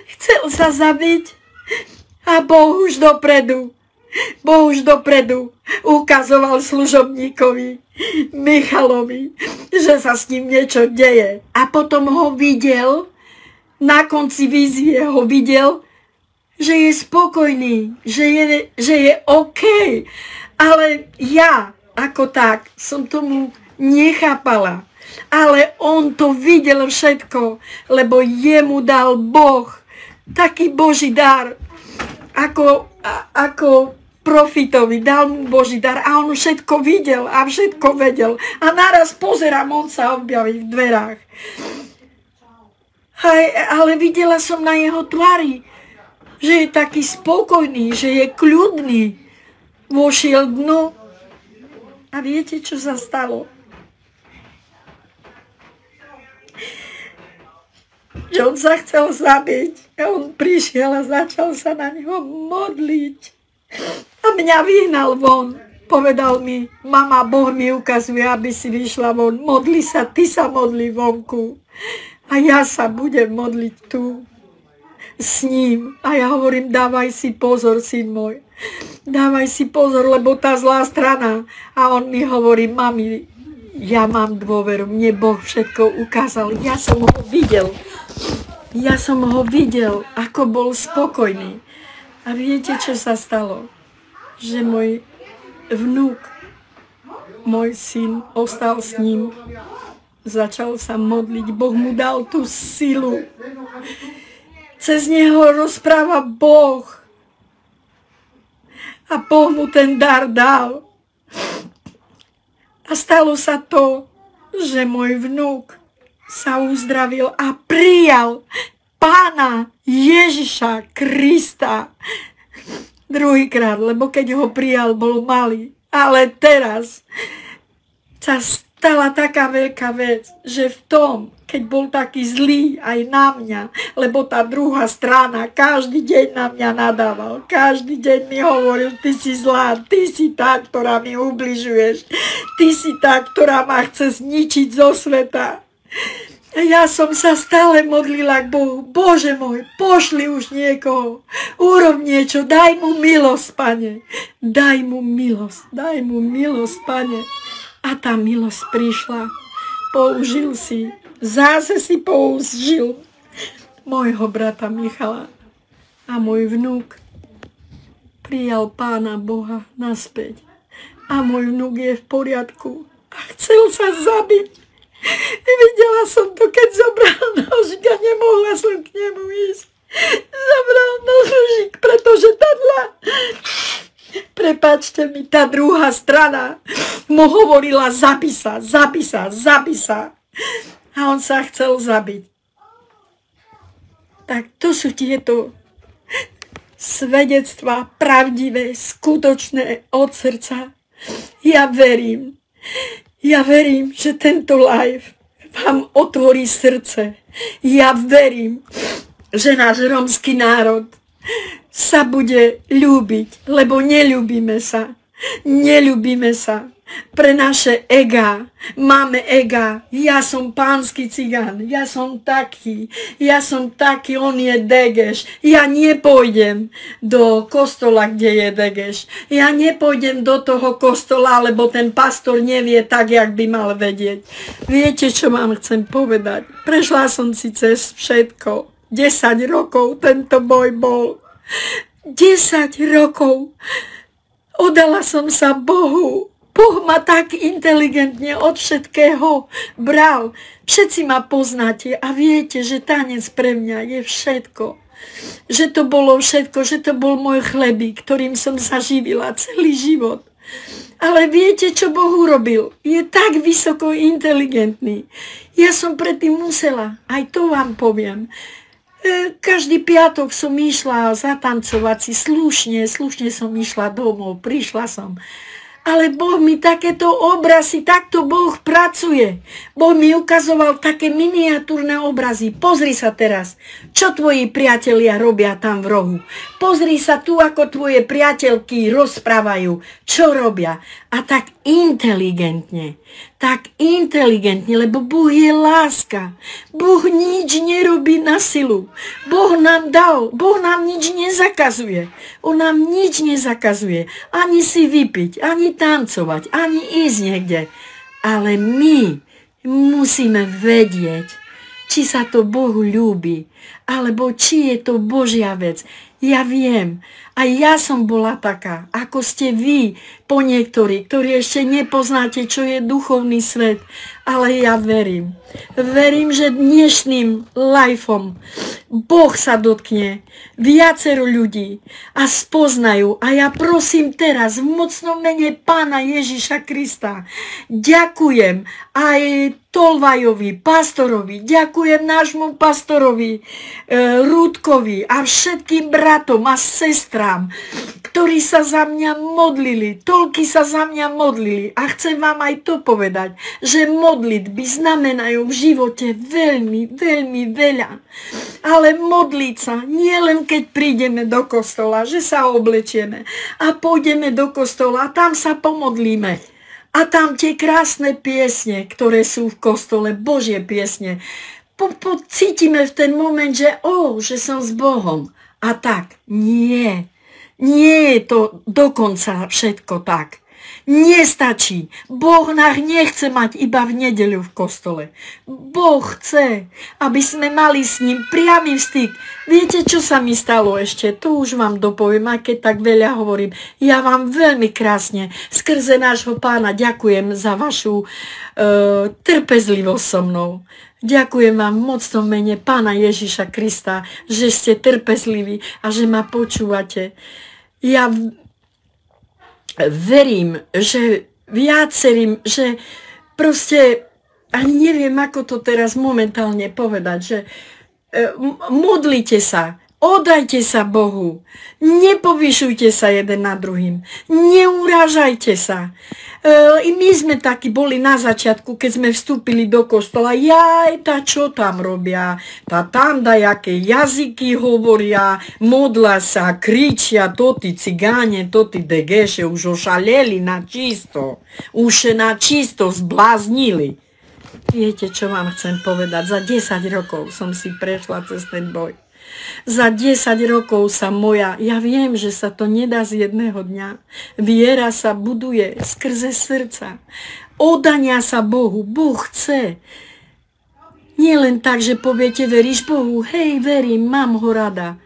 Chcel sa zabiť a Boh už dopredu ukazoval služobníkovi Michalovi, že sa s ním niečo deje. A potom ho videl, na konci vízie ho videl, že je spokojný, že je OK. Ale ja ako tak som tomu nechápala. Ale on to videl všetko, lebo jemu dal Boh taký Boží dar, ako profitovi, dal mu Boží dar a on všetko videl a všetko vedel. A naraz pozerám, on sa objaví v dverách. Ale videla som na jeho tvári, že je taký spokojný, že je kľudný. Vošiel dnu. A viete, čo sa stalo? Že on sa chcel zabiť. A on prišiel a začal sa na neho modliť. A mňa vyhnal von. Povedal mi, mama, Boh mi ukazuje, aby si vyšla von. Modli sa, ty sa modli vonku. A ja sa budem modliť tu s ním. A ja hovorím, dávaj si pozor, syn môj. Dávaj si pozor, lebo tá zlá strana. A on mi hovorí, mami, ja mám dôveru, mne Boh všetko ukázal. Ja som ho videl, ako bol spokojný. A viete, čo sa stalo? Že môj vnuk, môj syn, ostal s ním. Začal sa modliť. Boh mu dal tú silu. Cez neho rozpráva Boh. A Boh mu ten dar dal. A stalo sa to, že môj vnuk sa uzdravil a prijal Pána Ježiša Krista. Druhýkrát, lebo keď ho prijal, bol malý. Ale teraz sa stala taká veľká vec, že v tom, keď bol taký zlý aj na mňa, lebo tá druhá strana každý deň na mňa nadával. Každý deň mi hovoril, ty si zlá, ty si tá, ktorá mi ubližuješ. Ty si tá, ktorá ma chce zničiť zo sveta. A ja som sa stále modlila k Bohu. Bože môj, pošli už niekoho. Urob niečo, daj mu milosť, Pane. Daj mu milosť, Pane. A tá milosť prišla. Použil si. Zase si použil môjho brata Michala. A môj vnuk prijal Pána Boha naspäť. a môj vnúk je v poriadku. A chcel sa zabiť. Videla som to, keď zobral nožík a nemohla som k nemu ísť. Zobral nožík, pretože prepáčte mi, tá druhá strana mu hovorila zabij sa. A on sa chcel zabiť. Tak to sú tieto svedectvá pravdivé, skutočné od srdca. Ja verím, že tento live vám otvorí srdce. Ja verím, že náš rómsky národ sa bude ľúbiť, lebo neľúbime sa. Pre naše ega. Máme ega. Ja som pánsky cigán. Ja som taký. On je degeš. Ja nepôjdem do kostola, kde je degeš. Ja nepôjdem do toho kostola, lebo ten pastor nevie tak, jak by mal vedieť. Viete, čo vám chcem povedať? Prešla som si cez všetko. 10 rokov tento boj bol. 10 rokov. Oddala som sa Bohu. Boh ma tak inteligentne od všetkého bral. Všetci ma poznáte a viete, že tanec pre mňa je všetko. Že to bolo všetko, že to bol môj chlebík, ktorým som sa živila celý život. Ale viete, čo Boh urobil? Je tak vysoko inteligentný. Ja som predtým musela, aj to vám poviem. Každý piatok som išla zatancovať si slušne som išla domov, prišla som. Ale Boh mi takéto obrazy, takto Boh pracuje. Boh mi ukazoval také miniatúrne obrazy. Pozri sa teraz, čo tvoji priatelia robia tam v rohu. Pozri sa tu, ako tvoje priateľky rozprávajú, čo robia. A tak inteligentne, lebo Boh je láska. Boh nič nerobí na silu. Boh nám dal, Boh nám nič nezakazuje. On nám nič nezakazuje. Ani si vypiť, ani tancovať, ani ísť niekde. Ale my musíme vedieť, či sa to Bohu ľúbi, alebo či je to Božia vec. Ja viem, a ja som bola taká, ako ste vy, po niektorí, ktorí ešte nepoznáte, čo je duchovný svet. Ale ja verím, že dnešným lifeom Boh sa dotkne viacero ľudí a spoznajú. A ja prosím teraz v mocnom mene Pána Ježiša Krista, ďakujem aj Tolvajovi, pastorovi, ďakujem nášmu pastorovi Rúdkovi a všetkým bratom a sestrám, ktorí sa za mňa modlili, toľky sa za mňa modlili. A chcem vám aj to povedať, že modlitby znamenajú v živote veľmi, veľmi veľa. Ale modliť sa nie len keď prídeme do kostola, že sa oblečieme a pôjdeme do kostola a tam sa pomodlíme. A tam tie krásne piesne, ktoré sú v kostole, Božie piesne, cítime v ten moment, že som s Bohom. A tak, nie je to dokonca všetko tak. Nestačí. Boh nás nechce mať iba v nedeľu v kostole. Boh chce, aby sme mali s ním priamy styk. Viete, čo sa mi stalo ešte? To už vám dopoviem, aj keď tak veľa hovorím. Ja vám veľmi krásne skrze nášho Pána ďakujem za vašu trpezlivosť so mnou. Ďakujem vám v mocnom mene Pána Ježiša Krista, že ste trpezliví a že ma počúvate. Ja verím, že viacerým, že proste, ani neviem, ako to teraz momentálne povedať, že modlite sa, oddajte sa Bohu, nepovyšujte sa jeden na druhým, neurážajte sa. I my sme takí boli na začiatku, keď sme vstúpili do kostola. Čo tam robia? Tam dajaké jazyky hovoria, modla sa, kričia, to tí cigáne, to tí degeše, už ošaleli na čisto. Už na čisto zbláznili. Viete, čo vám chcem povedať? Za 10 rokov som si prešla cez ten boj. Za 10 rokov ja viem, že sa to nedá z jedného dňa. Viera sa buduje skrze srdca. Oddania sa Bohu. Boh chce. Nie len tak, že poviete, veríš Bohu? Hej, verím, mám ho rada.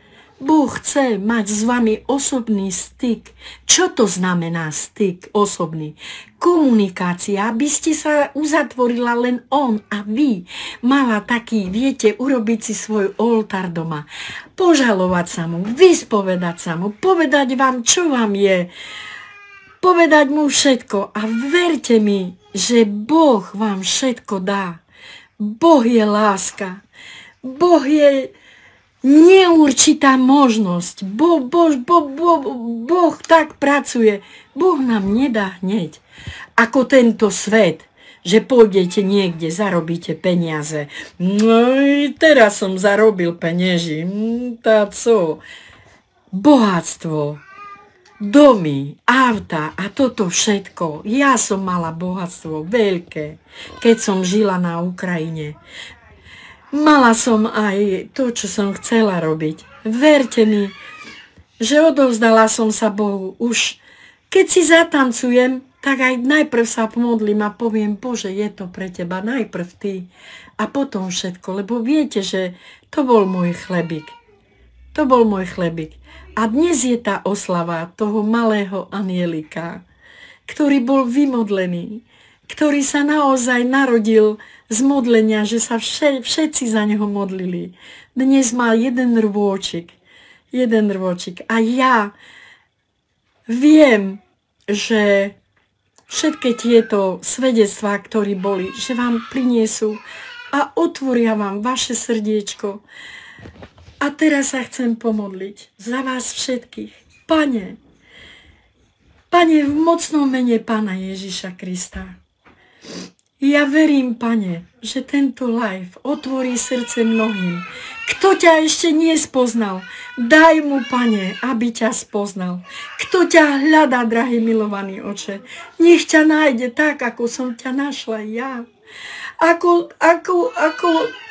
Boh chce mať s vami osobný styk. Čo to znamená styk osobný? Komunikácia, aby ste sa uzatvorila len on a vy. Mala taký, viete, urobiť si svoj oltár doma. Požalovať sa mu, vyspovedať sa mu, povedať vám, čo vám je. Povedať mu všetko a verte mi, že Boh vám všetko dá. Boh je láska. Boh je neurčitá možnosť. Boh tak pracuje. Boh nám nedá hneď. Ako tento svet, že pôjdete niekde, zarobíte peniaze. No i teraz som zarobil penieži. Tá co? Bohatstvo, domy, auta a toto všetko. Ja som mala bohatstvo veľké, keď som žila na Ukrajine. Mala som aj to, čo som chcela robiť. Verte mi, že odovzdala som sa Bohu. Už keď si zatancujem, tak aj najprv sa pomodlím a poviem, Bože, je to pre teba, najprv ty a potom všetko. Lebo viete, že to bol môj chlebík. To bol môj chlebík. A dnes je tá oslava toho malého anielika, ktorý bol vymodlený, ktorý sa naozaj narodil z modlenia, že sa všetci za neho modlili. Dnes má jeden rôčik. A ja viem, že všetky tieto svedectvá, ktoré boli, že vám priniesú a otvoria vám vaše srdiečko. A teraz sa chcem pomodliť za vás všetkých. Pane, v mocnom mene Pána Ježiša Krista, ja verím, Pane, že tento live otvorí srdce mnohým. Kto ťa ešte nespoznal, daj mu, Pane, aby ťa spoznal. Kto ťa hľadá, drahý milovaný Oče, nech ťa nájde tak, ako som ťa našla ja. Ako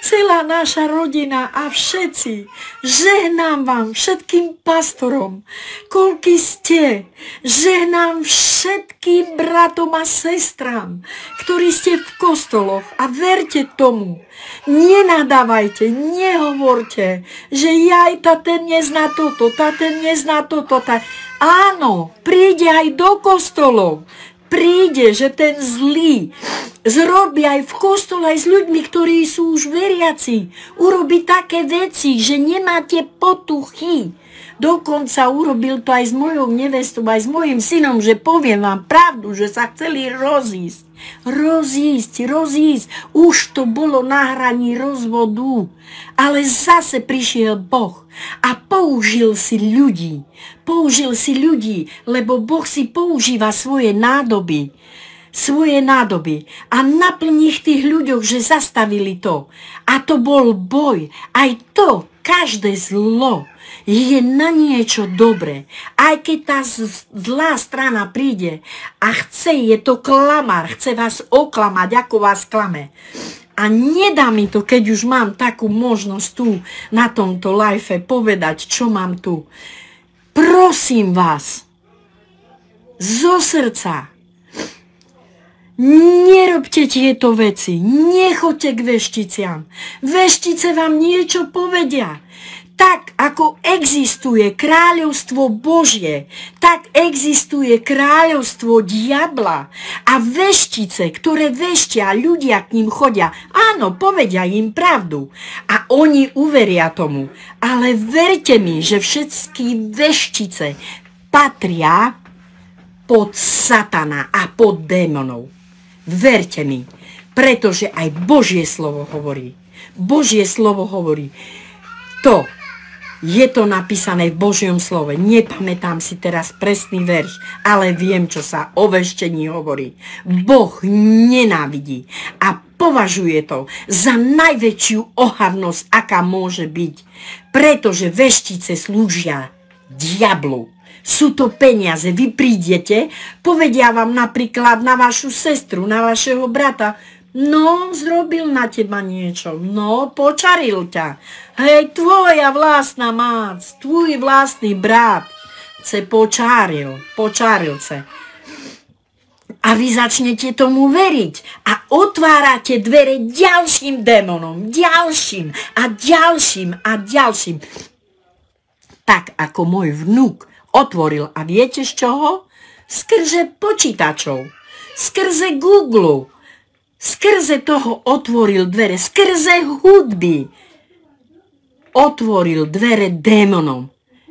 celá naša rodina a všetci. Žehnám vám, všetkým pastorom, koľky ste. Žehnám všetkým bratom a sestram, ktorí ste v kostoloch a verte tomu. Nenadávajte, nehovorte, že jaj, ten nezná toto, ten nezná toto. Áno, príde aj do kostolov. Príde, že ten zlý zrobí aj v kostole, aj s ľuďmi, ktorí sú už veriaci. Urobí také veci, že nemáte potuchy. Dokonca urobil to aj s mojou nevestou, aj s mojim synom, že poviem vám pravdu, že sa chceli rozísť. Už to bolo na hraní rozvodu. Ale zase prišiel Boh a použil si ľudí, lebo Boh si používa svoje nádoby a naplní ich tých ľuďoch, že zastavili to. A to bol boj. Aj to, každé zlo je na niečo dobré. Aj keď tá zlá strana príde a je to klamár, chce vás oklamať, ako vás klame. A nedá mi to, keď už mám takú možnosť tu na tomto live povedať, čo mám tu. Prosím vás, zo srdca, nerobte tieto veci, nechoďte k vešticiam. Veštice vám niečo povedia. Tak ako existuje kráľovstvo Božie, tak existuje kráľovstvo diabla. A veštice, ktoré veštia, ľudia k ním chodia, áno, povedia im pravdu. A oni uveria tomu. Ale verte mi, že všetky veštice patria pod satana a pod démonov. Verte mi, pretože aj Božie slovo hovorí. To je to napísané v Božiom slove. Nepamätám si teraz presný verš, ale viem, čo sa o veštení hovorí. Boh nenávidí a považuje to za najväčšiu ohavnosť, aká môže byť. Pretože veštice slúžia diablu. Sú to peniaze. Vy prídete, povedia vám napríklad na vašu sestru, na vašeho brata, no, zrobil na teba niečo, no, počaril ťa. Hej, tvoja vlastná mác, tvoj vlastný brat se počaril se. A vy začnete tomu veriť a otvárate dvere ďalším démonom, ďalším.
tak ako môj vnúk otvoril. A viete z čoho? Skrze počítačov, skrze Google, skrze toho otvoril dvere, skrze hudby otvoril dvere démonom.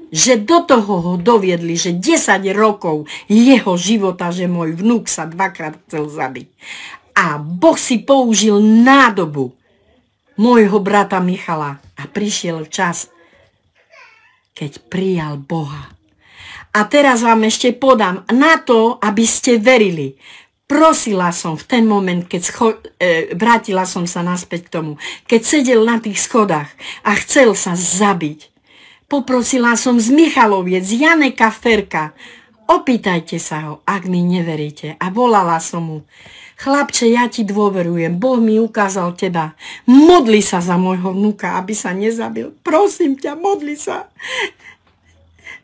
Že do toho ho doviedli, že 10 rokov jeho života, že môj vnúk sa 2-krát chcel zabiť. A Boh si použil nádobu môjho brata Michala a prišiel čas, keď prijal Boha. A teraz vám ešte podám na to, aby ste verili. Prosila som v ten moment, keď vrátila som sa naspäť k tomu, keď sedel na tých schodách a chcel sa zabiť. Poprosila som z Michaloviec, z Janeka Ferka. Opýtajte sa ho, ak mi neveríte. A volala som mu. Chlapče, ja ti dôverujem. Boh mi ukázal teba. Modli sa za môjho vnúka, aby sa nezabil. Prosím ťa, modli sa.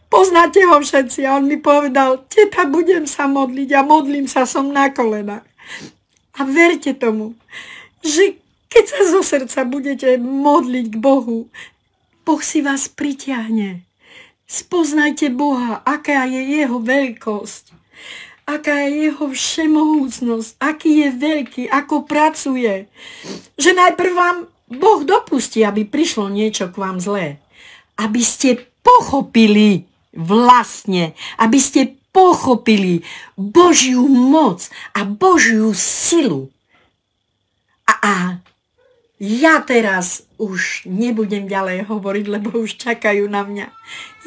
Poznáte ho všetci. A on mi povedal, teta, budem sa modliť a modlím sa, som na kolenách. A verte tomu, že keď sa zo srdca budete modliť k Bohu, Boh si vás pritiahne. Spoznajte Boha, aká je jeho veľkosť, aká je jeho všemohúcnosť, aký je veľký, ako pracuje. Že najprv vám Boh dopustí, aby prišlo niečo k vám zlé. Aby ste pochopili vlastne, aby ste pochopili Božiu moc a Božiu silu. A ja teraz už nebudem ďalej hovoriť, lebo už čakajú na mňa.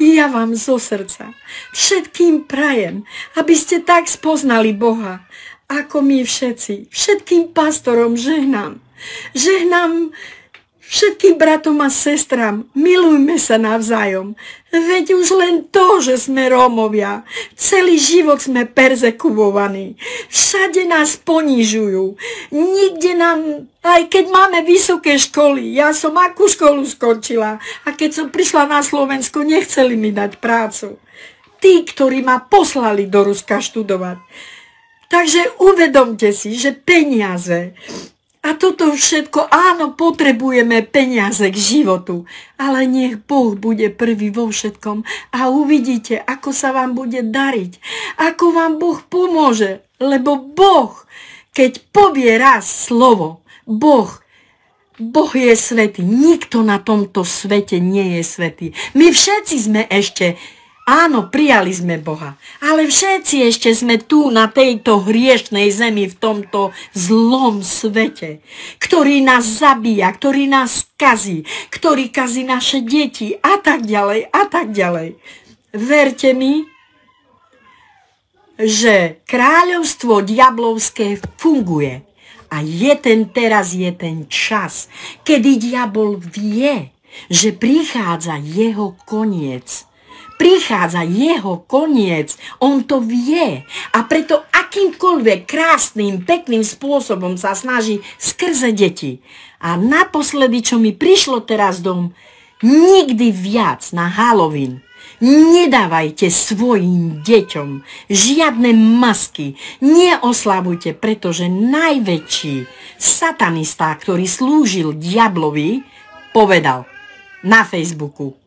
Ja vám zo srdca všetkým prajem, aby ste tak spoznali Boha, ako my všetci. Všetkým pastorom žehnám. Žehnám všetkým bratom a sestram. Milujme sa navzájom. Veď už len to, že sme Rómovia. Celý život sme perzekvovaní. Všade nás ponižujú. Nikde nám, aj keď máme vysoké školy, ja som akú školu skončila a keď som prišla na Slovensko, nechceli mi dať prácu. Tí, ktorí ma poslali do Ruska študovať. Takže uvedomte si, že peniaze a toto všetko, áno, potrebujeme peniaze k životu, ale nech Boh bude prvý vo všetkom a uvidíte, ako sa vám bude dariť, ako vám Boh pomôže, lebo Boh, keď povie raz slovo, Boh je svätý, nikto na tomto svete nie je svätý. My všetci sme ešte, áno, prijali sme Boha, ale všetci ešte sme tu na tejto hriešnej zemi, v tomto zlom svete, ktorý nás zabíja, ktorý nás kazí, ktorý kazí naše deti a tak ďalej a tak ďalej. Verte mi, že kráľovstvo diablovské funguje a teraz je ten čas, kedy diabol vie, že prichádza jeho koniec. Prichádza jeho koniec, on to vie a preto akýmkoľvek krásnym, pekným spôsobom sa snaží skrze deti. A naposledy, čo mi prišlo teraz dom, nikdy viac na Halloween nedávajte svojim deťom žiadne masky, neoslavujte, pretože najväčší satanista, ktorý slúžil diablovi, povedal na Facebooku: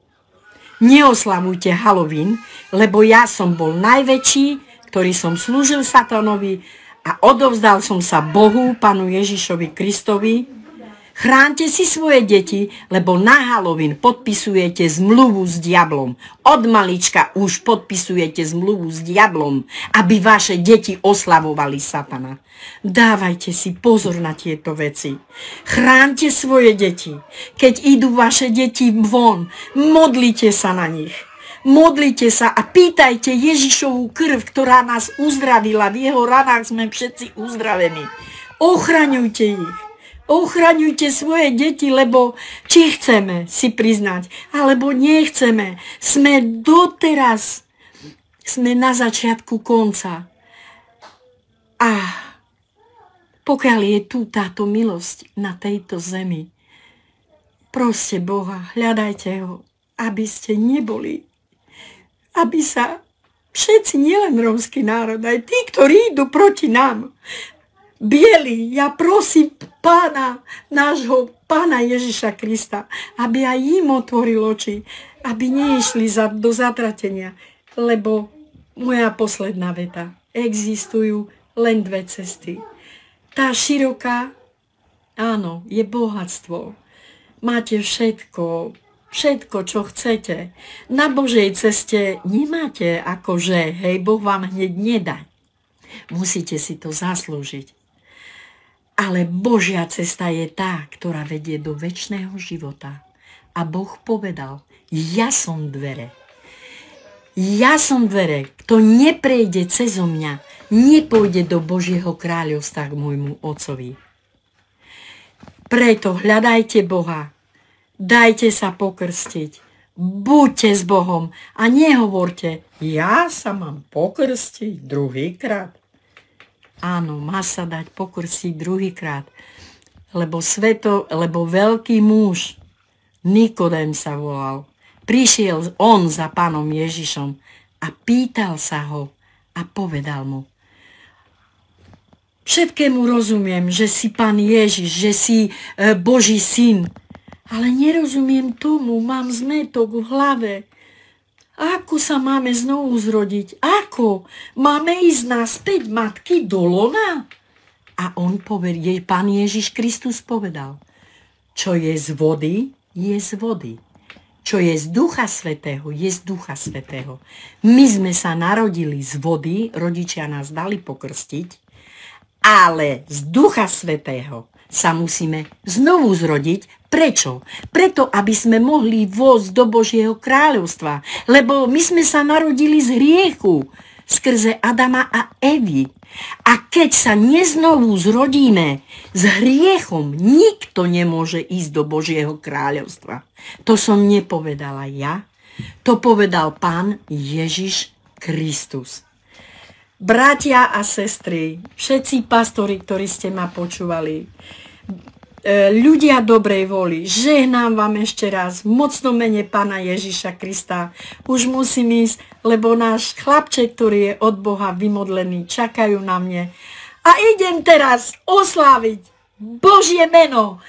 neoslavujte Halloween, lebo ja som bol najväčší, ktorý som slúžil satanovi a odovzdal som sa Bohu, Pánu Ježišovi Kristovi. Chránte si svoje deti, lebo na Halloween podpisujete zmluvu s diablom. Od malička už podpisujete zmluvu s diablom, aby vaše deti oslavovali satana. Dávajte si pozor na tieto veci. Chránte svoje deti. Keď idú vaše deti von, modlite sa na nich. Modlite sa a pýtajte Ježišovú krv, ktorá nás uzdravila. V jeho ranách sme všetci uzdravení. Ochraňujte ich. Ochraňujte svoje deti, lebo či chceme si priznať, alebo nechceme, sme doteraz, sme na začiatku konca. A pokiaľ je tu táto milosť na tejto zemi, proste Boha, hľadajte ho, aby ste neboli, aby sa všetci, nielen rómsky národ, aj tí, ktorí idú proti nám, bieli, ja prosím Pána, nášho Pána Ježiša Krista, aby aj im otvoril oči,
aby neišli do zatratenia, lebo moja posledná veta, existujú len dve cesty. Tá široká, áno, je bohatstvo. Máte všetko, čo chcete. Na Božej ceste nemáte akože, hej, Boh vám hneď nedá. Musíte si to zaslúžiť. Ale Božia cesta je tá, ktorá vedie do večného života. A Boh povedal, ja som dvere. Ja som dvere. Kto neprejde cezo mňa, nepôjde do Božieho kráľovstva k môjmu Otcovi. Preto hľadajte Boha. Dajte sa pokrstiť. Buďte s Bohom a nehovorte, ja sa mám pokrstiť druhýkrát. Áno, má sa dať pokrstiť druhýkrát, lebo veľký muž, Nikodém sa volal, prišiel on za Pánom Ježišom a pýtal sa ho a povedal mu, všetkému rozumiem, že si Pán Ježiš, že si Boží syn, ale nerozumiem tomu, mám zmätok v hlave. Ako sa máme znovu zrodiť? Ako? Máme ísť naspäť matky do lona? A on povedal, Pán Ježiš Kristus povedal, čo je z vody, je z vody. Čo je z Ducha Svätého, je z Ducha Svätého. My sme sa narodili z vody, rodičia nás dali pokrstiť, ale z Ducha Svätého sa musíme znovu zrodiť. Prečo? Preto, aby sme mohli vojsť do Božieho kráľovstva. Lebo my sme sa narodili z hriechu skrze Adama a Evy. A keď sa neznovu zrodíme s hriechom, nikto nemôže ísť do Božieho kráľovstva. To som nepovedala ja, to povedal Pán Ježiš Kristus. Bratia a sestry, všetci pastori, ktorí ste ma počúvali, ľudia dobrej voli, žehnám vám ešte raz v mocnom mene Pána Ježiša Krista. Už musím ísť, lebo náš chlapček, ktorý je od Boha vymodlený, čakajú na mne. A idem teraz osláviť Božie meno.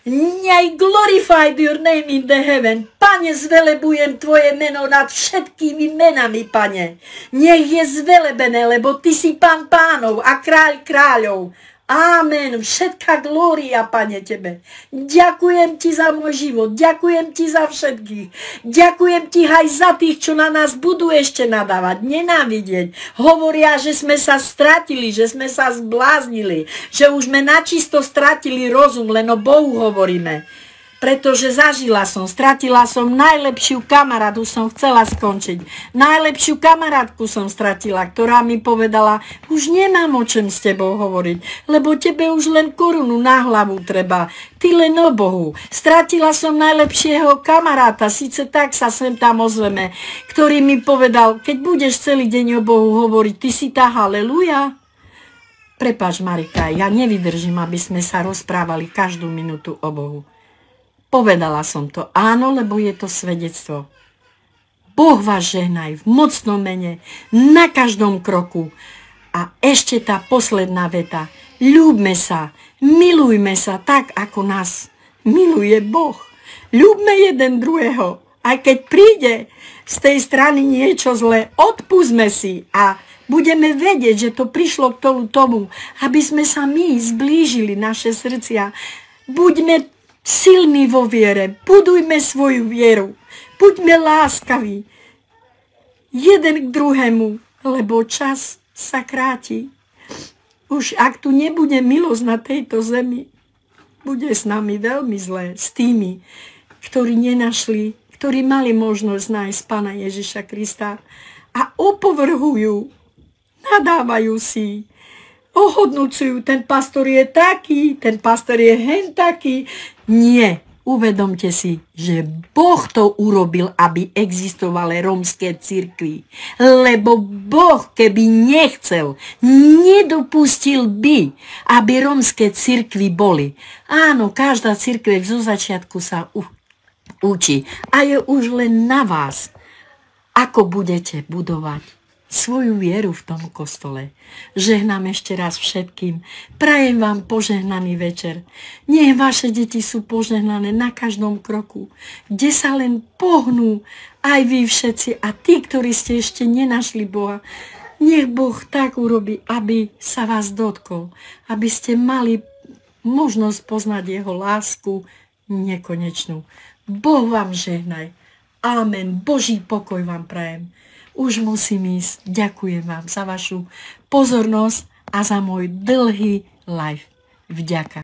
Nech glorified your name in the heaven. Pane, zvelebujem tvoje meno nad všetkými menami, Pane. Nech je zvelebené, lebo ty si Pán pánov a kráľ kráľov. Amen. Všetká glória, Pane, tebe. Ďakujem ti za môj život. Ďakujem ti za všetkých. Ďakujem ti aj za tých, čo na nás budú ešte nadávať, nenávidieť. Hovoria, že sme sa stratili, že sme sa zbláznili, že už sme načisto stratili rozum, len o Bohu hovoríme. Pretože stratila som najlepšiu kamarátu, som chcela skončiť. Najlepšiu kamarátku som stratila, ktorá mi povedala, už nemám o čom s tebou hovoriť, lebo tebe už len korunu na hlavu treba, ty len o Bohu. Stratila som najlepšieho kamaráta, síce tak sa sem tam ozveme, ktorý mi povedal, keď budeš celý deň o Bohu hovoriť, ty si tá haleluja. Prepáč, Marika, ja nevydržím, aby sme sa rozprávali každú minútu o Bohu. Povedala som to, áno, lebo je to svedectvo. Boh vás žehnaj v mocnom mene, na každom kroku. A ešte tá posledná veta. Ľúbme sa, milujme sa tak, ako nás miluje Boh. Ľúbme jeden druhého. Aj keď príde z tej strany niečo zlé, odpustme si a budeme vedieť, že to prišlo k tomu, aby sme sa my zblížili naše srdcia. Buďme silní vo viere, budujme svoju vieru, buďme láskaví jeden k druhému, lebo čas sa kráti. Už ak tu nebude milosť na tejto zemi, bude s nami veľmi zlé, s tými, ktorí nenašli, ktorí mali možnosť nájsť Pána Ježiša Krista a opovrhujú, nadávajú si, ohodnocujú, ten pastor je taký, ten pastor je hen taký. Nie, uvedomte si, že Boh to urobil, aby existovali rómske cirkvi. Lebo Boh, keby nechcel, nedopustil by, aby rómske cirkvi boli. Áno, každá cirkev zo začiatku sa učí. A je už len na vás, ako budete budovať
svoju vieru v tom kostole. Žehnám ešte raz všetkým. Prajem vám požehnaný večer. Nech vaše deti sú požehnané na každom kroku, kde sa len pohnú, aj vy všetci a tí, ktorí ste ešte nenašli Boha. Nech Boh tak urobí, aby sa vás dotkol, aby ste mali možnosť poznať jeho lásku nekonečnú. Boh vám žehnaj. Amen. Boží pokoj vám prajem. Už musím ísť. Ďakujem vám za vašu pozornosť a za môj dlhý live. Vďaka.